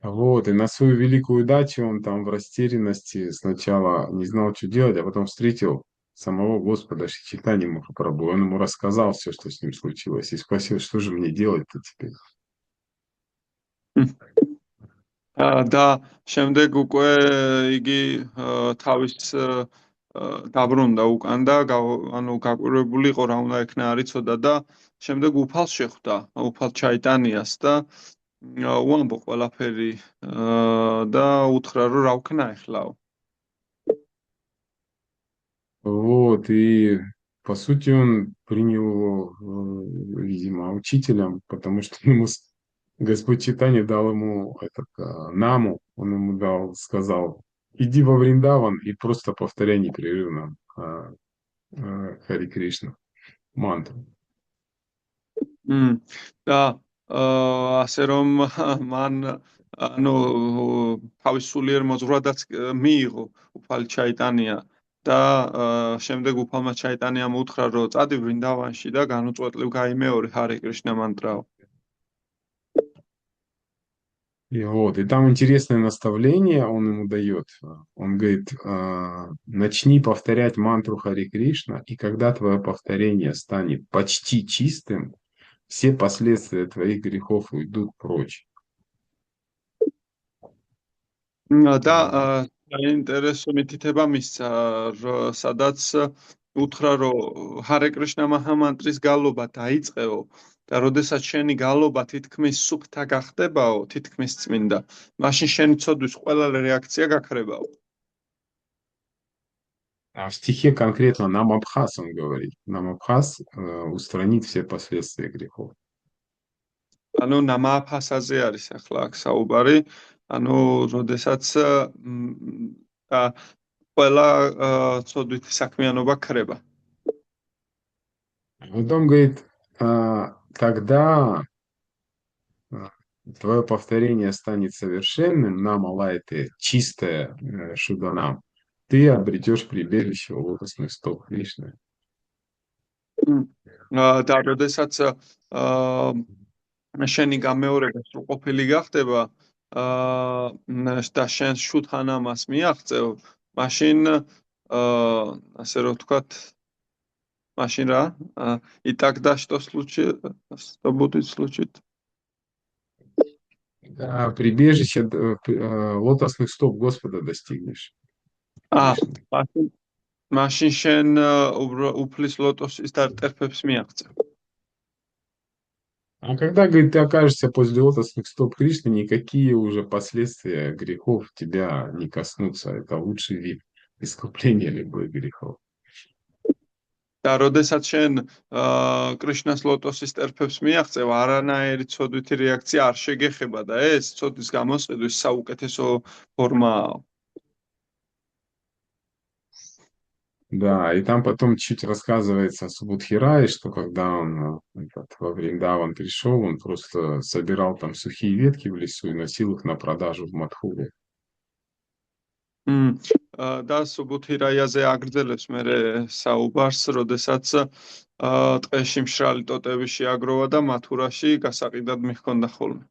Вот, и на свою великую дачу он там в растерянности сначала не знал, что делать, а потом встретил самого Господа Шичитани Махапрабху. Он ему рассказал все, что с ним случилось, и спросил, что же мне делать-то теперь. და შემდეგ უკვე იგი თავის დაბრუნდა უკან და ანუ გაკვირვებული იყო რა უნდა ექნა არ იცოდა და შემდეგ უფალს შეხვდა, უფალ ჩაიტანიას და უამბო ყველაფერი და უთხრა რომ რა ვქნა ეხლაო. Вот, и по сути он принял его, видимо, учителем, потому что ему Господь Чайтанья дал ему наму, он ему сказал, иди во Вриндаван и просто повторяй непрерывно Хари Кришна мантру. და ასე რომ მან ანუ თავის სულიერ მოძღვრადაც მიიღო უფალი ჩაიტანია და შემდეგ უფალმა ჩაიტანიამ უთხრა რომ წადი ვრინდავანში და განუწყვეტლივ გაიმეორე ჰარე კრიშნა мантраო. И вот, и там интересное наставление он ему дает. Он говорит, начни повторять мантру Хари Кришна, и когда твое повторение станет почти чистым, все последствия твоих грехов уйдут прочь. და საინტერესო მითითება მისცა, სადაც უთხრა რომ ჰარე კრიშნა მაჰამანტრის გალობა დაიწყეო და როდესაც შენი გალობა თითქმის სუფთა გახდებაო, თითქმის წმინდა, მაშინ შენი ცოდვის ყველა რეაქცია გაქრებაო. А в стихе конкретно Намабхас он говорит. Намабхас устранит все последствия грехов. ანუ ნამაფასაზე არის ახლა აქ საუბარი, ანუ როდესაც ყველა ცოდვითი საქმიანობა ქრება. Потом говорит, когда твое повторение станет совершенным, намалайты, чистое шуданам, ты обретешь прибежище у лотосных стоп Кришны. და როდესაც შენი გამეორება სრულყოფილი გახდება და შენ შუთანამას მიაღწევ, მაშინ ასე რომ ვთქვათ, მაშინ რა? И тогда что будет случит? Прибежище лотосных стоп Господа достигнешь. აა, Кришна. მაშინ შენ უფლის ლოტოსის დარტერფებს მიაღწევ. А когда, говорит, ты окажешься возле лотосных стоп Кришны, никакие уже последствия грехов тебя не коснутся. Это лучший вид искупления любых грехов. და როდესაც შენ კრიშნას ლოტოსის ტერფებს მიაღწევ, არანაირი ცოდვითი რეაქცია არ შეგეხება და ეს ცოდის გამოსყიდვის საუკეთესო ფორმაა. Да, и там потом чуть рассказывается о Субудхирае, что когда он во Вриндаван пришел, он просто собирал там сухие ветки в лесу и носил их на продажу в Мадхуре. და სუბუთირაიაზე აგრძელებს მე საუბარს, როდესაც ტყეში მშრალი ტოტები შეაგროვა და მათურაში გასაყიდად მიჰქონდა ხოლმე.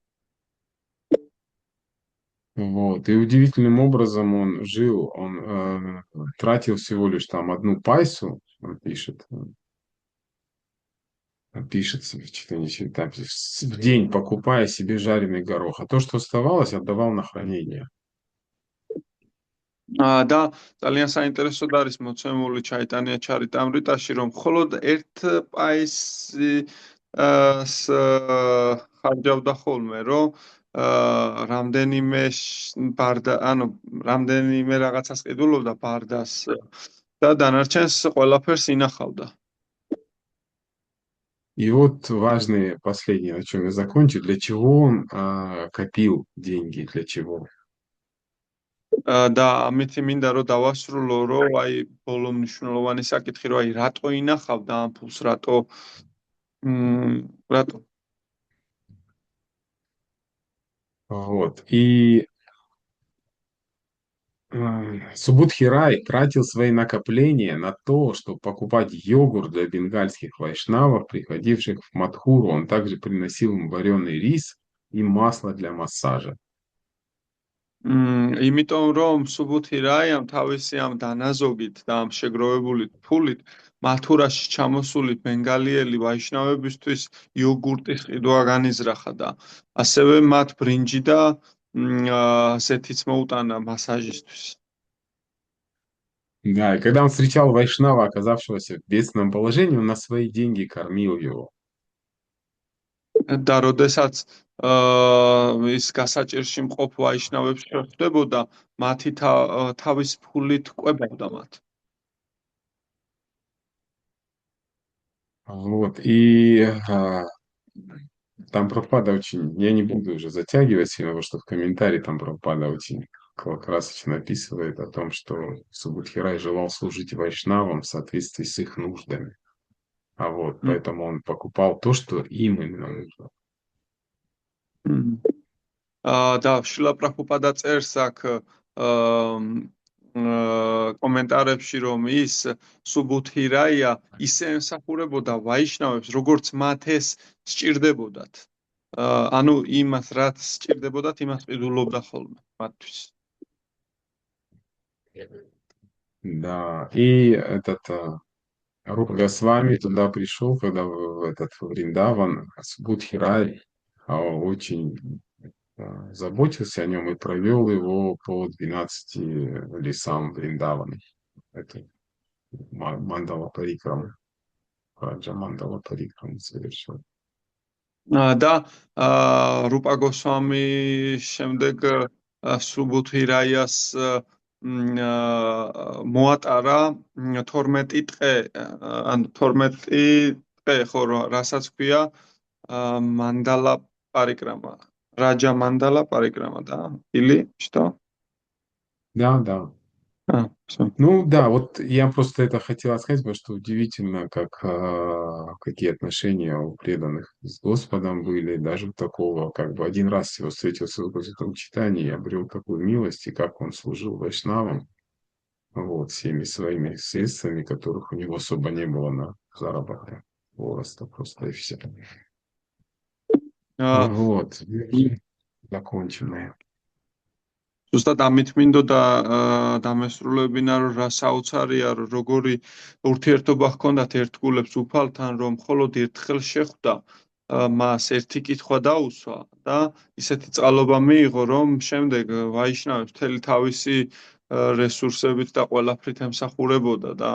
Вот. И удивительным образом он жил, он тратил всего лишь там 1 пайсу, он пишет в читании, там, в день, покупая себе жареный горох, а то, что оставалось, отдавал на хранение. და ძალიან საინტერესოდ არის მოცემული ჩაიტანია ჩარიტამრიტაში, რომ მხოლოდ 1 პაისი ხარჯავდა ხოლმე, რომ რამდენიმე რაღაცას ყიდულობდა ბარდას და დანარჩენს ყველაფერს ინახავდა. И вот важное последнее, на чем я закончу, для чего он копил деньги, для чего? და ამით მინდა რომ დავასრულო, რომ აი ბოლო მნიშვნელოვანი საკითხი, რომ აი რატო ინახავდა ამ ფულს, რატო Вот. И Субудхирай тратил свои накопления на то, чтобы покупать йогурт для бенгальских вайшнавов, приходивших в Мадхуру. Он также приносил им вареный рис и масло для массажа. იმიტომ რომ სუბუთირაიამ თავისი ამ დანაზოგით და ამ შეგროვებული ფულით მათურაში ჩამოსული ბენგალიელი ვაიშნავებისთვის იოგურტის ყიდვა განიზრახა და ასევე მათ ბრინჯი და ზეთიც მოუტანა მასაჟისთვის. Да, и когда он встречал вайшнава, оказавшегося в бедственном положении, он на свои деньги кормил его. და როდესაც ის გასაჭირში მყოფ ვაიშნავებს შეხვდებოდა, მათი თავის ფულით კვებავდა მათ. Вот, и там Прабхупада очень, я не буду уже затягивать сильно, потому что в комментарии там Прабхупада очень красочно описывает о том, что Субудхирай желал служить вайшнавам в соответствии с их нуждами. А вот, поэтому он покупал то, что им именно нужно. და შილა პრაბჰუპადა წერს აქ კომენტარებში, რომ ის სუბუთირაია ისე ემსახურებოდა ვაიშნავებს, როგორც მათ ეს სჭირდებოდათ. ანუ იმას, რაც სჭირდებოდათ, იმას ყიდულობდა ხოლმე მათთვის. Да, и этот Рупа Госвами туда пришел, когда в этот Вриндаван, Субудхирай очень заботился о нем и провел его по 12 лесам Вриндавана. Это Мандала Парикрама. Раджа Мандала Парикрама совершил. და რუპა გოსვამი შემდეგ სუბუთირაიას მოატარა 12 ტყე, ან 12 ტყე, ხო, რასაც ქვია მანდალა პარიკრამა. Раджа Мандала Парикрама, да? Или что? Да. Все. Ну да, вот я просто это хотел сказать, потому что удивительно, какие отношения у преданных с Господом были, даже такого, как бы один раз его встретился в Святом Читании, обрел такую милость, и как он служил вайшнавам, вот, всеми своими средствами, которых у него особо не было на заработок. Просто и все. Вот, законченное. Ზუსტად ამით მინდოდა დამესრულებინა, რომ რა საოცარია, როგორი ურთიერთობა ჰქონდათ ერთგულებს უფალთან, რომ მხოლოდ ერთხელ შეხვდა მას ერთი კითხვა დაუსვა და ისეთი წყალობა მიიღო, რომ შემდეგ ვაიშნავებს მთელი თავისი რესურსებით და ყველაფრით ემსახურებოდა და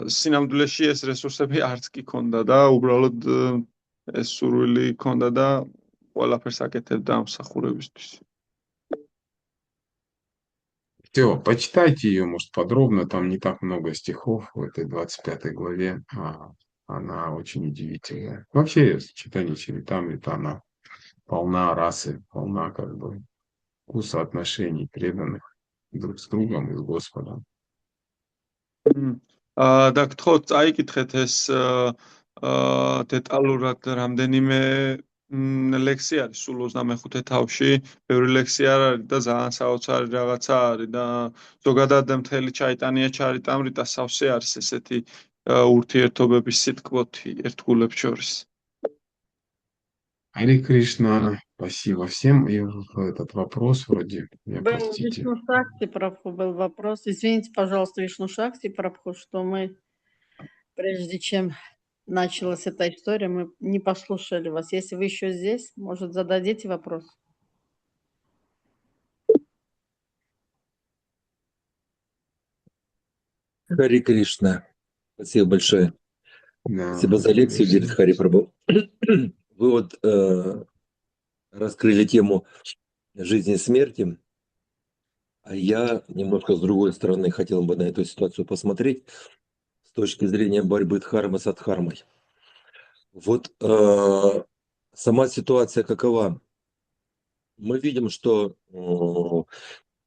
სინამდვილეში ეს რესურსები არც კი ქონდა და უბრალოდ ეს სურვილი ქონდა და ყველაფერს აკეთებდა ამსახურებისთვის. Все, почитайте ее, может, подробно, там не так много стихов в этой 25 главе, она очень удивительная. Вообще, читание Чаритамрита, она полна расы, полна как бы вкуса отношений преданных друг с другом и с Господом. და გთხოვთ წაიკითხეთ ეს დეტალურად რამდენიმე ლექსია არის სულ 25 თავში, ბევრი ლექსია არ არის და ძალიან საოცარი რაღაცა არის და ზოგადად მთელი ჩაიტანია ჩარიტამრიტა სავსე არის ესეთი ურთიერთობების სიტყვოთი ერთგულებს შორის. Харе Кришна, спасибо всем. И этот вопрос вроде, Был простите. Вишну Шакти, Прабху, был вопрос. Извините, пожалуйста, Вишну Шакти, Прабху, что мы, прежде чем началась эта история, мы не послушали вас. Если вы еще здесь, может, зададите вопрос? Хари Кришна. Спасибо большое. Да, Спасибо за лекцию, говорит Хари Прабху. Вы вот раскрыли тему жизни и смерти, а я немножко с другой стороны хотел бы на эту ситуацию посмотреть с точки зрения борьбы дхармы с адхармой. Вот сама ситуация какова? Мы видим, что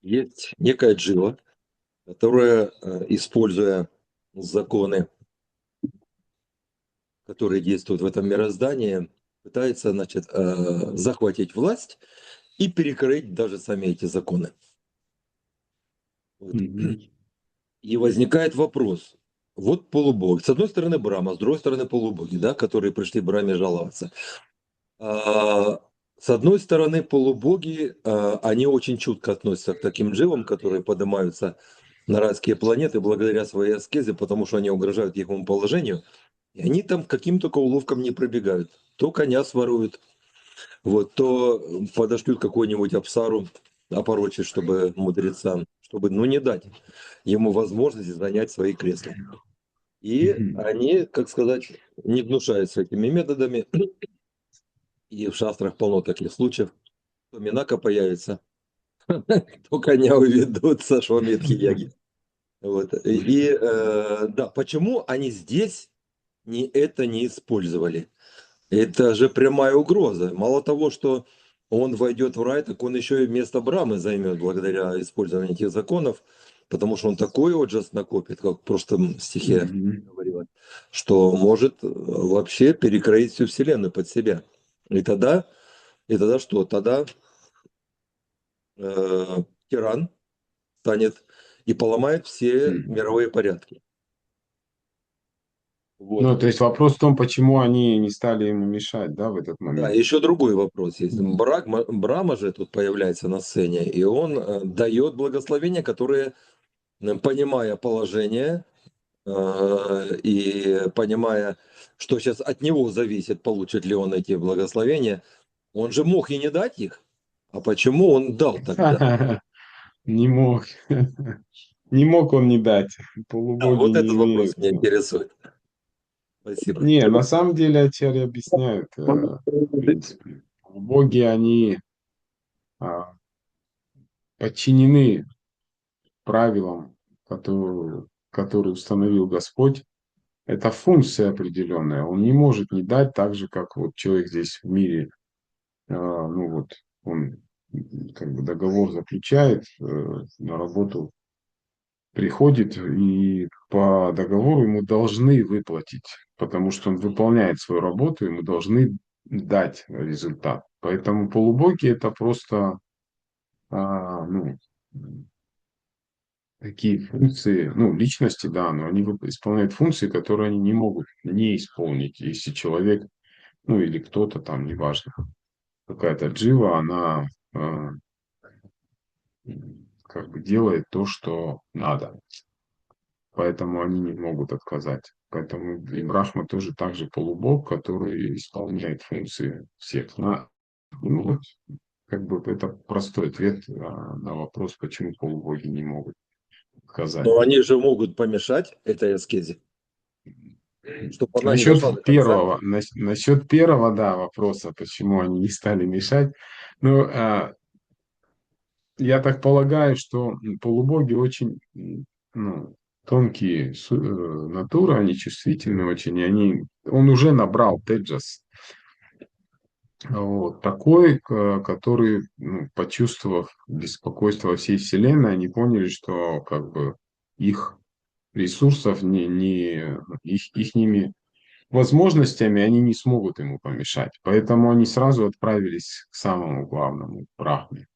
есть некая джива, которая, используя законы, которые действуют в этом мироздании, пытается, значит, захватить власть и перекрыть даже сами эти законы. Вот. И возникает вопрос. Вот полубоги. С одной стороны Брахма, с другой стороны полубоги, да, которые пришли Брахме жаловаться. С одной стороны полубоги, они очень чутко относятся к таким дживам, которые поднимаются на райские планеты благодаря своей аскезе, потому что они угрожают их положению. И они там каким только уловкам не пробегают. То коня своруют, вот, то подошлют какой-нибудь апсару опорочить, чтобы мудрецам, чтобы, ну, не дать ему возможности занять свои кресла. И они, как сказать, не гнушаются этими методами. И в шастрах полно таких случаев. То Минака появится, то коня уведут со Швамедхи Яги. Вот. И да, почему они здесь это не использовали? Это же прямая угроза. Мало того, что он войдет в рай, так он еще и место Брамы займет благодаря использованию этих законов, потому что он такой оджас накопит, как в прошлом стихе говорилось, что может вообще перекроить всю Вселенную под себя. И тогда что? Тогда тиран станет и поломает все мировые порядки. Вот. Ну, то есть вопрос в том, почему они не стали ему мешать, да, в этот момент. Да, еще другой вопрос есть. Брахма же тут появляется на сцене, и он дает благословения, которые, понимая положение и понимая, что сейчас от него зависит, получит ли он эти благословения, он же мог и не дать их. А почему он дал тогда? Не мог. Не мог он не дать. Полубоги Вот не этот вопрос имеют. меня интересует. Спасибо. Не, на самом деле ачарьи объясняют, в принципе. Полубоги, они подчинены правилам, которые установил Господь. Это функция определенная. Он не может не дать так же, как вот человек здесь в мире. Ну вот, он как бы договор заключает, на работу приходит, и по договору ему должны выплатить, потому что он выполняет свою работу, ему должны дать результат. Поэтому полубоги это просто ну, такие функции, ну, личности, да, но они исполняют функции, которые они не могут не исполнить, если человек, ну, или кто-то там, неважно, какая-то джива, она как бы делает то, что надо. поэтому они не могут отказать. Поэтому и Брахма тоже также полубог, который исполняет функции всех. Ну, вот, как бы это простой ответ на вопрос, почему полубоги не могут отказать. Но они же могут помешать этой аскезе, чтобы она не Насчет дошла до конца. первого, насчет первого, да, вопроса, почему они не стали мешать. Ну, я так полагаю, что полубоги очень ну, тонкие натуры, они чувствительны очень, и он уже набрал Теджас, вот, такой, который, ну, почувствовав беспокойство всей Вселенной, они поняли, что как бы их ресурсов, ихними возможностями они не смогут ему помешать. Поэтому они сразу отправились к самому главному, к Брахме.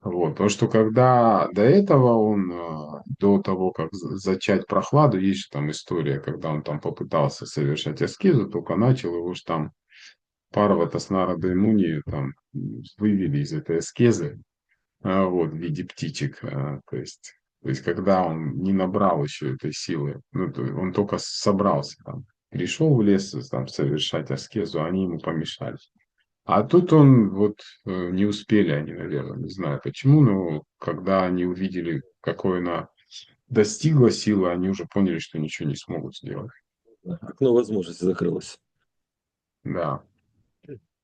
Вот. То, что когда до этого он, до того, как зачать прохладу, есть же там история, когда он там попытался совершать аскезу, только начал, его же там Парвата с Нарадой и Муни там вывели из этой аскезы, вот, в виде птичек. То есть, когда он не набрал еще этой силы, ну, он только собрался там, пришел в лес там совершать аскезу, они ему помешали. А тут он, вот, не успели они, наверное, не знаю почему, но когда они увидели, какой она достигла силы, они уже поняли, что ничего не смогут сделать. Окно возможности закрылось. Да.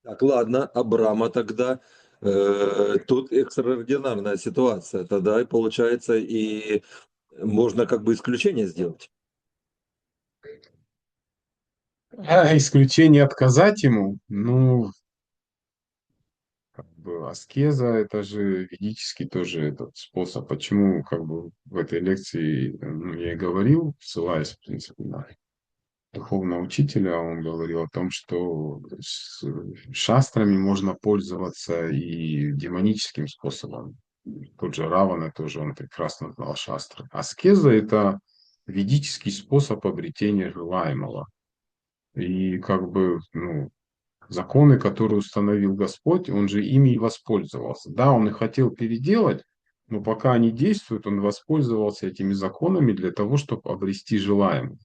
Так, ладно, Абрама тогда. Тут экстраординарная ситуация. Тогда и получается, и можно как бы исключение сделать. А исключение отказать ему, ну, как бы аскеза, это же ведический тоже этот способ. Почему, как бы, в этой лекции, ну, я и говорил, ссылаясь, в принципе, на духовного учителя, он говорил о том, что с шастрами можно пользоваться и демоническим способом. Тот же Равана тоже, он прекрасно знал шастры. Аскеза – это ведический способ обретения желаемого. И как бы, ну, законы, которые установил Господь, он же ими и воспользовался. Да, он и хотел переделать, но пока они действуют, он воспользовался этими законами для того, чтобы обрести желаемое.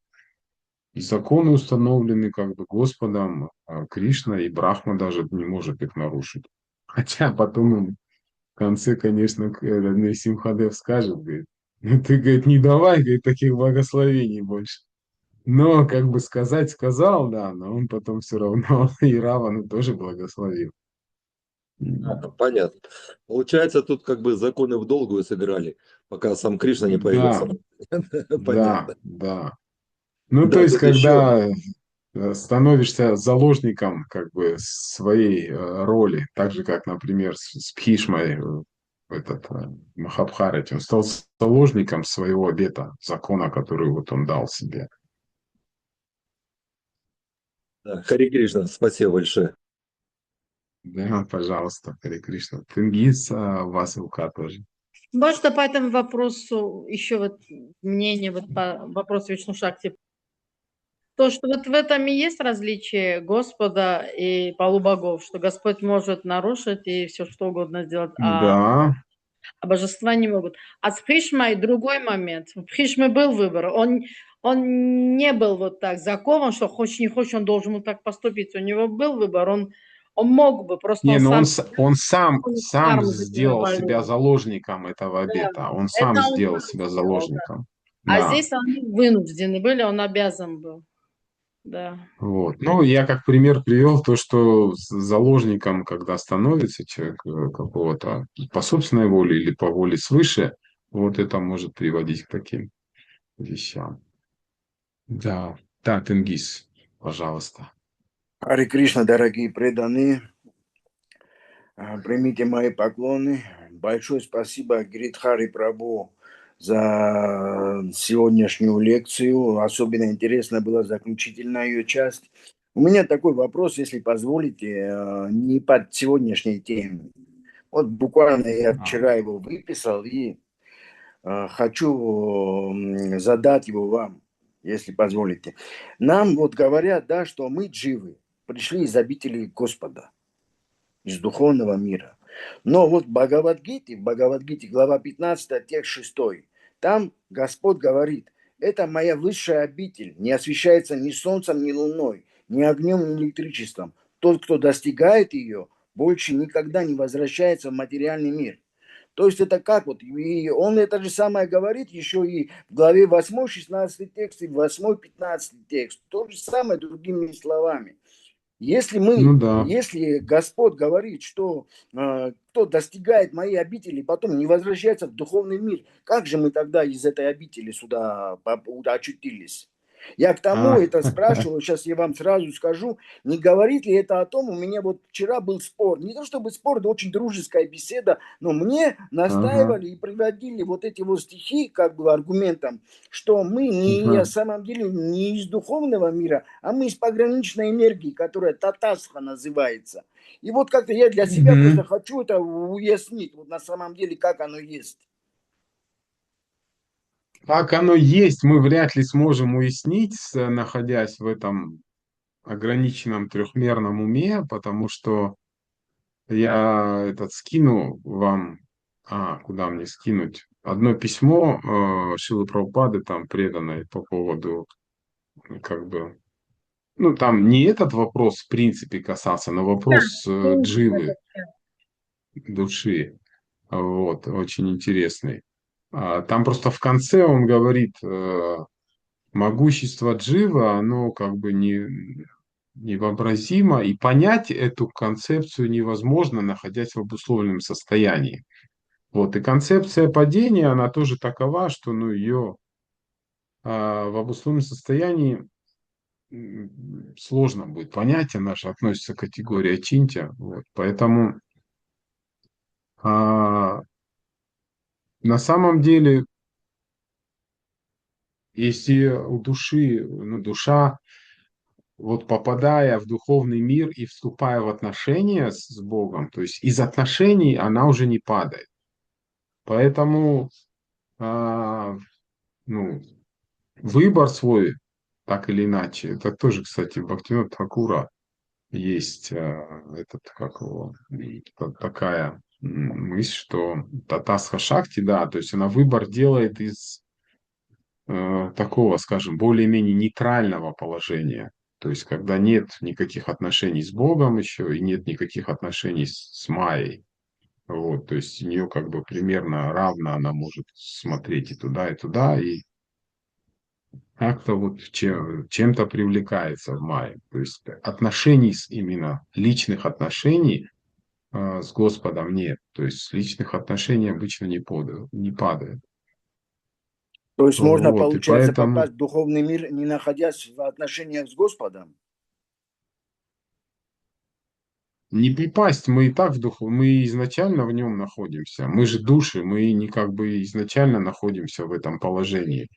И законы установлены как бы Господом, Кришна, и Брахма даже не может их нарушить. Хотя потом он в конце, конечно, Симхадев скажет, говорит, ну ты, говорит, не давай, говорит, таких благословений больше. Но, как бы сказать, сказал, да, но он потом все равно и Равану тоже благословил. Понятно. Получается, тут как бы законы в долгую сыграли, пока сам Кришна не Да, появился. да, Понятно. да. Ну, то Да, есть, тут еще. когда становишься заложником как бы своей роли, так же, как, например, с Бхишмой, в Махабхарате, он стал заложником своего обета, закона, который вот он дал себе. Да, Хари Кришна, спасибо большое. Да, пожалуйста, Харе Кришна. Тенгиз, у вас рука тоже. Можно по этому вопросу еще вот мнение вот по вопросу Вишну Шакти? То, что вот в этом и есть различие Господа и полубогов, что Господь может нарушить и все что угодно сделать, Да, а божества не могут. А с Пришмой другой момент. У Пришмы был выбор. Он не был вот так закован, что хочешь не хочешь, он должен был так поступить. У него был выбор. Он мог бы, просто не, он но сам он сам карму за себя сделал себя больную. заложником этого Да. обета. Он Это сам он сделал сам себя сделал, да. заложником. А Да. здесь они вынуждены были, он обязан был. Да. Вот. Ну, я как пример привел то, что с заложником, когда становится человек какого-то по собственной воле или по воле свыше, вот это может приводить к таким вещам. Да. Да, Тенгиз, пожалуйста. Харе Кришна, дорогие преданные, примите мои поклоны. Большое спасибо Гиридхари Прабху за сегодняшнюю лекцию. Особенно интересна была заключительная ее часть. У меня такой вопрос, если позволите, не под сегодняшней темой. Вот буквально я вчера его выписал и хочу задать его вам, если позволите. Нам вот говорят, да, что мы дживы, пришли из обители Господа, из духовного мира. Но вот в Бхагавадгите, глава 15, текст 6, там Господь говорит, это моя высшая обитель, не освещается ни солнцем, ни луной, ни огнем, ни электричеством. Тот, кто достигает ее, больше никогда не возвращается в материальный мир. То есть это как вот, и он это же самое говорит еще и в главе 8, 16 текст, и в 8, 15 текст. То же самое другими словами. Ну да. Если Господь говорит, что кто достигает моей обители, потом не возвращается в духовный мир, как же мы тогда из этой обители сюда очутились? Я к тому А, это спрашиваю, сейчас я вам сразу скажу, не говорит ли это о том, у меня вот вчера был спор, не то чтобы спор, это очень дружеская беседа, но мне ага, настаивали и приводили вот эти вот стихи как бы аргументом, что мы не на ага. самом деле не из духовного мира, а мы из пограничной энергии, которая татасха называется. И вот как-то я для себя просто Мгм. хочу это уяснить, вот на самом деле, как оно есть. Как оно есть, мы вряд ли сможем уяснить, находясь в этом ограниченном трехмерном уме, потому что я этот скину вам, куда мне скинуть? Одно письмо Шилы Прабхупады там преданное по поводу, как бы, ну там не этот вопрос в принципе касался, но Да, вопрос скиньте дживы, этот чат. души. Вот, очень интересный. Там просто в конце он говорит, могущество джива, оно как бы невообразимо, и понять эту концепцию невозможно, находясь в обусловленном состоянии. Вот, и концепция падения, она тоже такова, что ну, ее в обусловленном состоянии сложно будет понять, она же относится к категории очинтия. Вот, поэтому а, на самом деле, если у души, ну, душа, вот попадая в духовный мир и вступая в отношения с Богом, то есть из отношений она уже не падает. Поэтому а, ну, выбор свой, так или иначе, это тоже, кстати, Бхактивинода Тхакура есть этот, как его, такая мысль, что Татасха Шакти, да, то есть она выбор делает из такого, скажем, более-менее нейтрального положения. То есть, когда нет никаких отношений с Богом еще и нет никаких отношений с Майей. Вот, то есть у нее как бы примерно равно она может смотреть и туда, и как-то вот чем-то привлекается в Майе. То есть отношений, именно личных отношений с Господом нет. То есть личных отношений обычно не падает. То есть можно, Вот, и получается, поэтому попасть в духовный мир, не находясь в отношениях с Господом. не припасть, мы и так в духу, мы изначально в нем находимся. Мы же души, мы не как бы изначально находимся в этом положении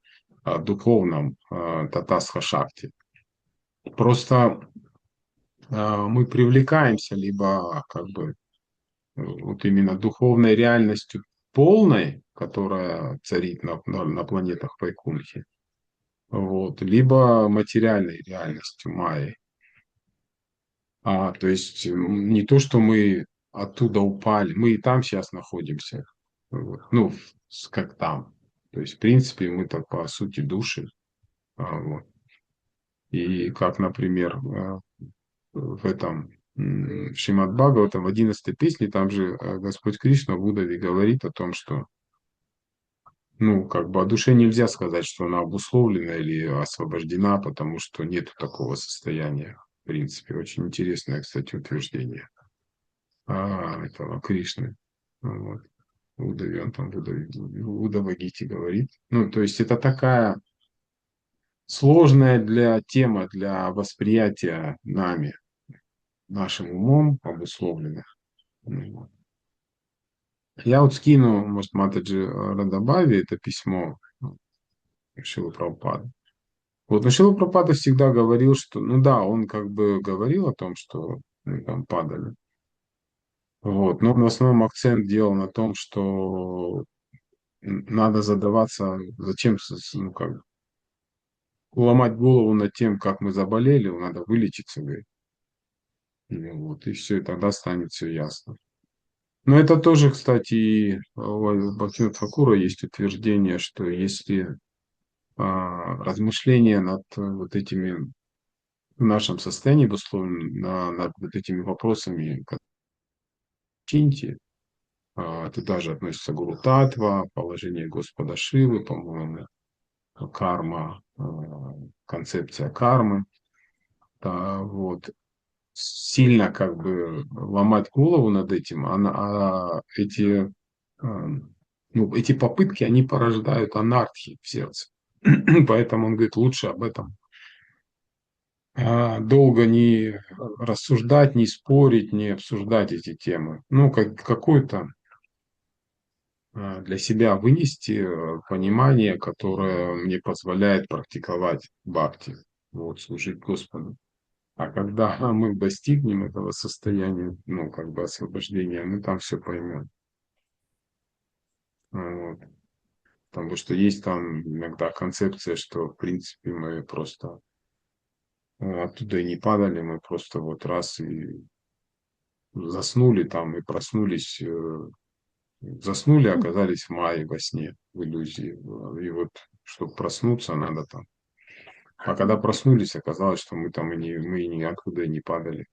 духовном татасха шакти. Просто мы привлекаемся либо как бы вот именно духовной реальностью полной, которая царит на планетах Вайкунхи, вот, либо материальной реальностью Майи. То есть не то, что мы оттуда упали, мы и там сейчас находимся. Вот. Ну, как там. То есть, в принципе, мы-то по сути души. Вот. И как, например, в этом в Шримад Бхагаватам, в 11 песне, там же Господь Кришна в Удаве говорит о том, что ну, как бы о душе нельзя сказать, что она обусловлена или освобождена, потому что нет такого состояния. В принципе, очень интересное, кстати, утверждение этого Кришны. Вот. Удаве, он там в Удавагите говорит. Ну, то есть это такая сложная тема для восприятия нами, нашим умом обусловленных. Вот. Я вот скину, может, Матаджи Радабави это письмо Шилы Прабхупады. Вот, но Шрила Прабхупада всегда говорил, что, ну да, он как бы говорил о том, что мы там падали. Вот, но он в основном акцент делал на том, что надо задаваться, зачем, ну как, ломать голову над тем, как мы заболели, надо вылечиться, говорит. Вот, и все, и тогда станет все ясно. Но это тоже, кстати, у Бхактивинода Тхакура есть утверждение, что если размышления над вот этими, в нашем состоянии, безусловно, над вот этими вопросами, как чинти, туда же относится Гуру Татва, положение Господа Шивы, по-моему, карма, концепция кармы. Да, вот. Сильно как бы ломать голову над этим, эти попытки, они порождают анархию в сердце. Поэтому он говорит, лучше об этом долго не рассуждать, не спорить, не обсуждать эти темы. Ну, какое-то для себя вынести понимание, которое мне позволяет практиковать бхакти, вот, служить Господу. А когда мы достигнем этого состояния, ну, как бы освобождения, мы там все поймем. Вот. Потому что есть там иногда концепция, что, в принципе, мы просто оттуда и не падали, мы просто вот раз и заснули там и проснулись, заснули, оказались в мае во сне, в иллюзии. И вот, чтобы проснуться, надо там. А когда проснулись, оказалось, что мы там мы ниоткуда и не падали.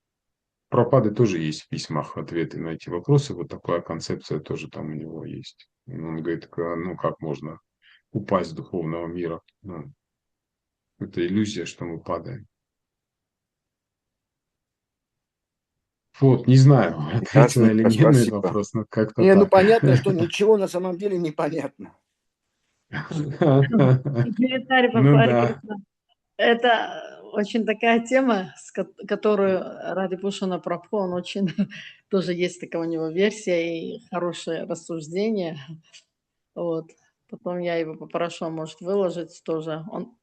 Прабхупады тоже есть в письмах ответы на эти вопросы. Вот такая концепция тоже там у него есть. Он говорит, ну как можно упасть с духовного мира? Ну, это иллюзия, что мы падаем. Вот, не знаю, ответила или Ясненько, нет на этот спасибо. вопрос, но как-то Не, ну так. понятно, что ничего на самом деле не понятно. Комментарий по Ну Харе да. Кришна. Это очень такая тема, которую Ради Пушана Прабху, он очень, тоже есть такая у него версия и хорошее рассуждение. Вот. Потом я его попрошу, может, выложить тоже. Он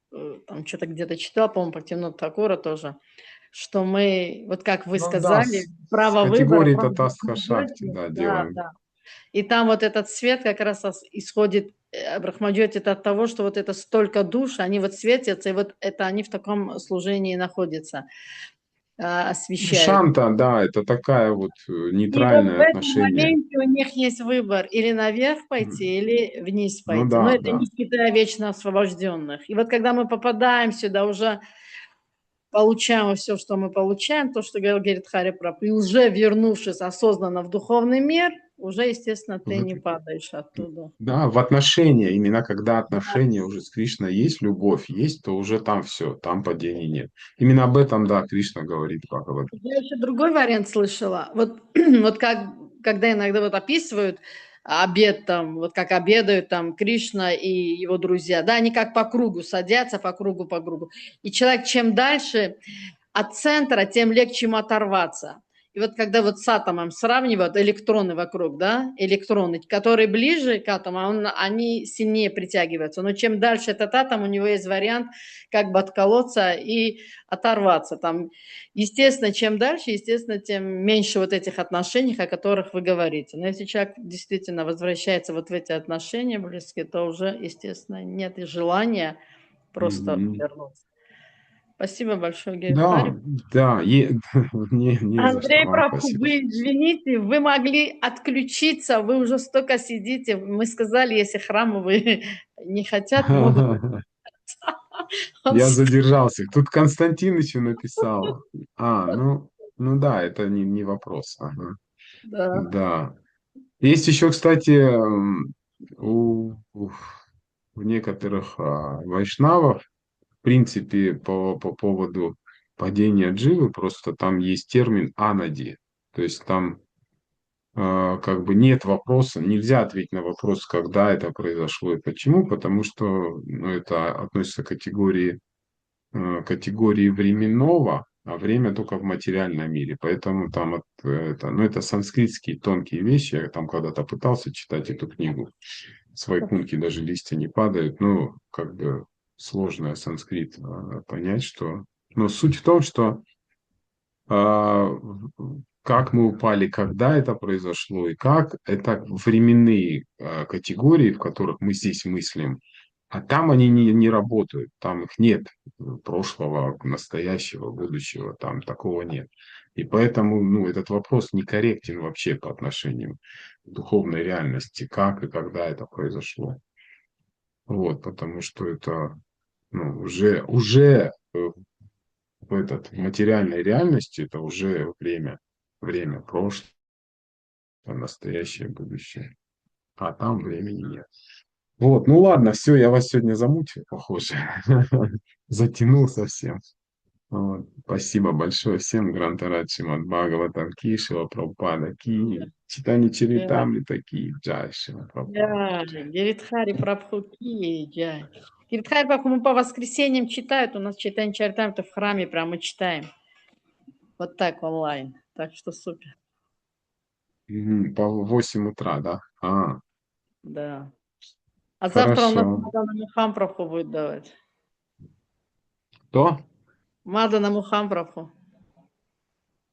там что-то где-то читал, по-моему, по Тимну Такура тоже, что мы, вот как вы Ну да, сказали, с право выбора, категории право Татастха Шакти, Брахмаджоти, да, да, делаем. да. И там вот этот свет как раз исходит, Брахмаджоти, это от того, что вот это столько душ, они вот светятся, и вот это они в таком служении находятся, освещают. Шанта, да, это такая вот И вот в нейтральное этом отношение. моменте у них есть выбор или наверх пойти, или вниз Ну пойти. Но да, это да. не Китая вечно освобожденных. И вот когда мы попадаем сюда, уже получаем все, что мы получаем, то, что говорит Хари Прабhu, и уже вернувшись осознанно в духовный мир, уже, естественно, ты не падаешь оттуда. Да, в отношения, именно когда отношения уже с Кришной есть, любовь есть, то уже там все, там падений нет. Именно об этом, да, Кришна говорит в Бхагавад. Я еще другой вариант слышала. Вот, вот как, когда иногда вот описывают обед там, вот как обедают там Кришна и его друзья, да, они как по кругу садятся, по кругу, по кругу. И человек чем дальше от центра, тем легче ему оторваться. И вот когда вот с атомом сравнивают электроны вокруг, да, электроны, которые ближе к атому, они сильнее притягиваются. Но чем дальше этот атом, у него есть вариант как бы отколоться и оторваться. Там, естественно, чем дальше, естественно, тем меньше вот этих отношений, о которых вы говорите. Но если человек действительно возвращается вот в эти отношения близкие, то уже, естественно, нет и желания просто Мгм. вернуться. Спасибо большое, Да, Гейдхари. да, не за что Андрей вам Прабhu, спасибо. вы извините, вы могли отключиться, вы уже столько сидите. Мы сказали, если храмы вы не хотят, могут. Он Я задержался. Тут Константин еще написал. Ну да, это не вопрос. Ага. да. Да. Есть еще, кстати, у некоторых вайшнавов, в принципе, по поводу падения дживы, просто там есть термин анади. То есть там как бы нет вопроса, нельзя ответить на вопрос, когда это произошло и почему, потому что ну, это относится к категории временного, а время только в материальном мире. Поэтому там это санскритские тонкие вещи. Я там когда-то пытался читать эту книгу. С Вайкунхи даже листья не падают. Ну, как бы сложно санскрит понять, что... Но суть в том, что а, как мы упали, когда это произошло и как, это временные категории, в которых мы здесь мыслим, а там они не работают, там их нет, прошлого, настоящего, будущего, там такого нет. И поэтому ну, этот вопрос некорректен вообще по отношению к духовной реальности, как и когда это произошло. Вот, потому что это ну, в материальной реальности это уже время прошлое, настоящее, будущее. А там времени нет. Вот, ну ладно, все, я вас сегодня замучил, похоже. Затянул совсем. Вот, спасибо большое всем. Грантарат Шримад Бхагаватам Ки, Шила Прабхупада Ки, Читани Jai, Чаритамрита Ки, Джай Шила Прабхупада. Jai. Гиридхари Прабху ки джай. Гиридхари Прабху мы по воскресеньям читают. У нас читание читаем-то в храме прямо читаем. Вот так онлайн. Так что супер. По 8 утра, да? Да. А завтра у нас Хорошо. Мадана Мухам Прабху будет давать. Кто? Мадана Мухам Прабху.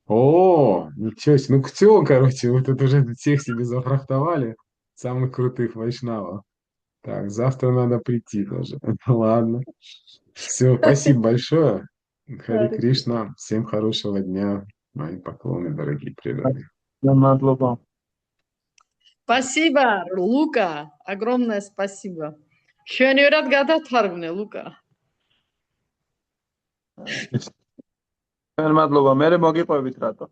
О, ничего себе. Ну, все, короче, вы тут уже всех себе зафрахтовали. Самых крутых вайшнавов. Так, завтра надо прийти тоже. Ладно. Все, спасибо большое. Хари Кришна. Всем хорошего дня. Мои поклоны, дорогие преданные. Спасибо, Лука. Огромное спасибо. Шönörət qədər tarğını, Лука. მადლობა მე მოგიყვებით რატო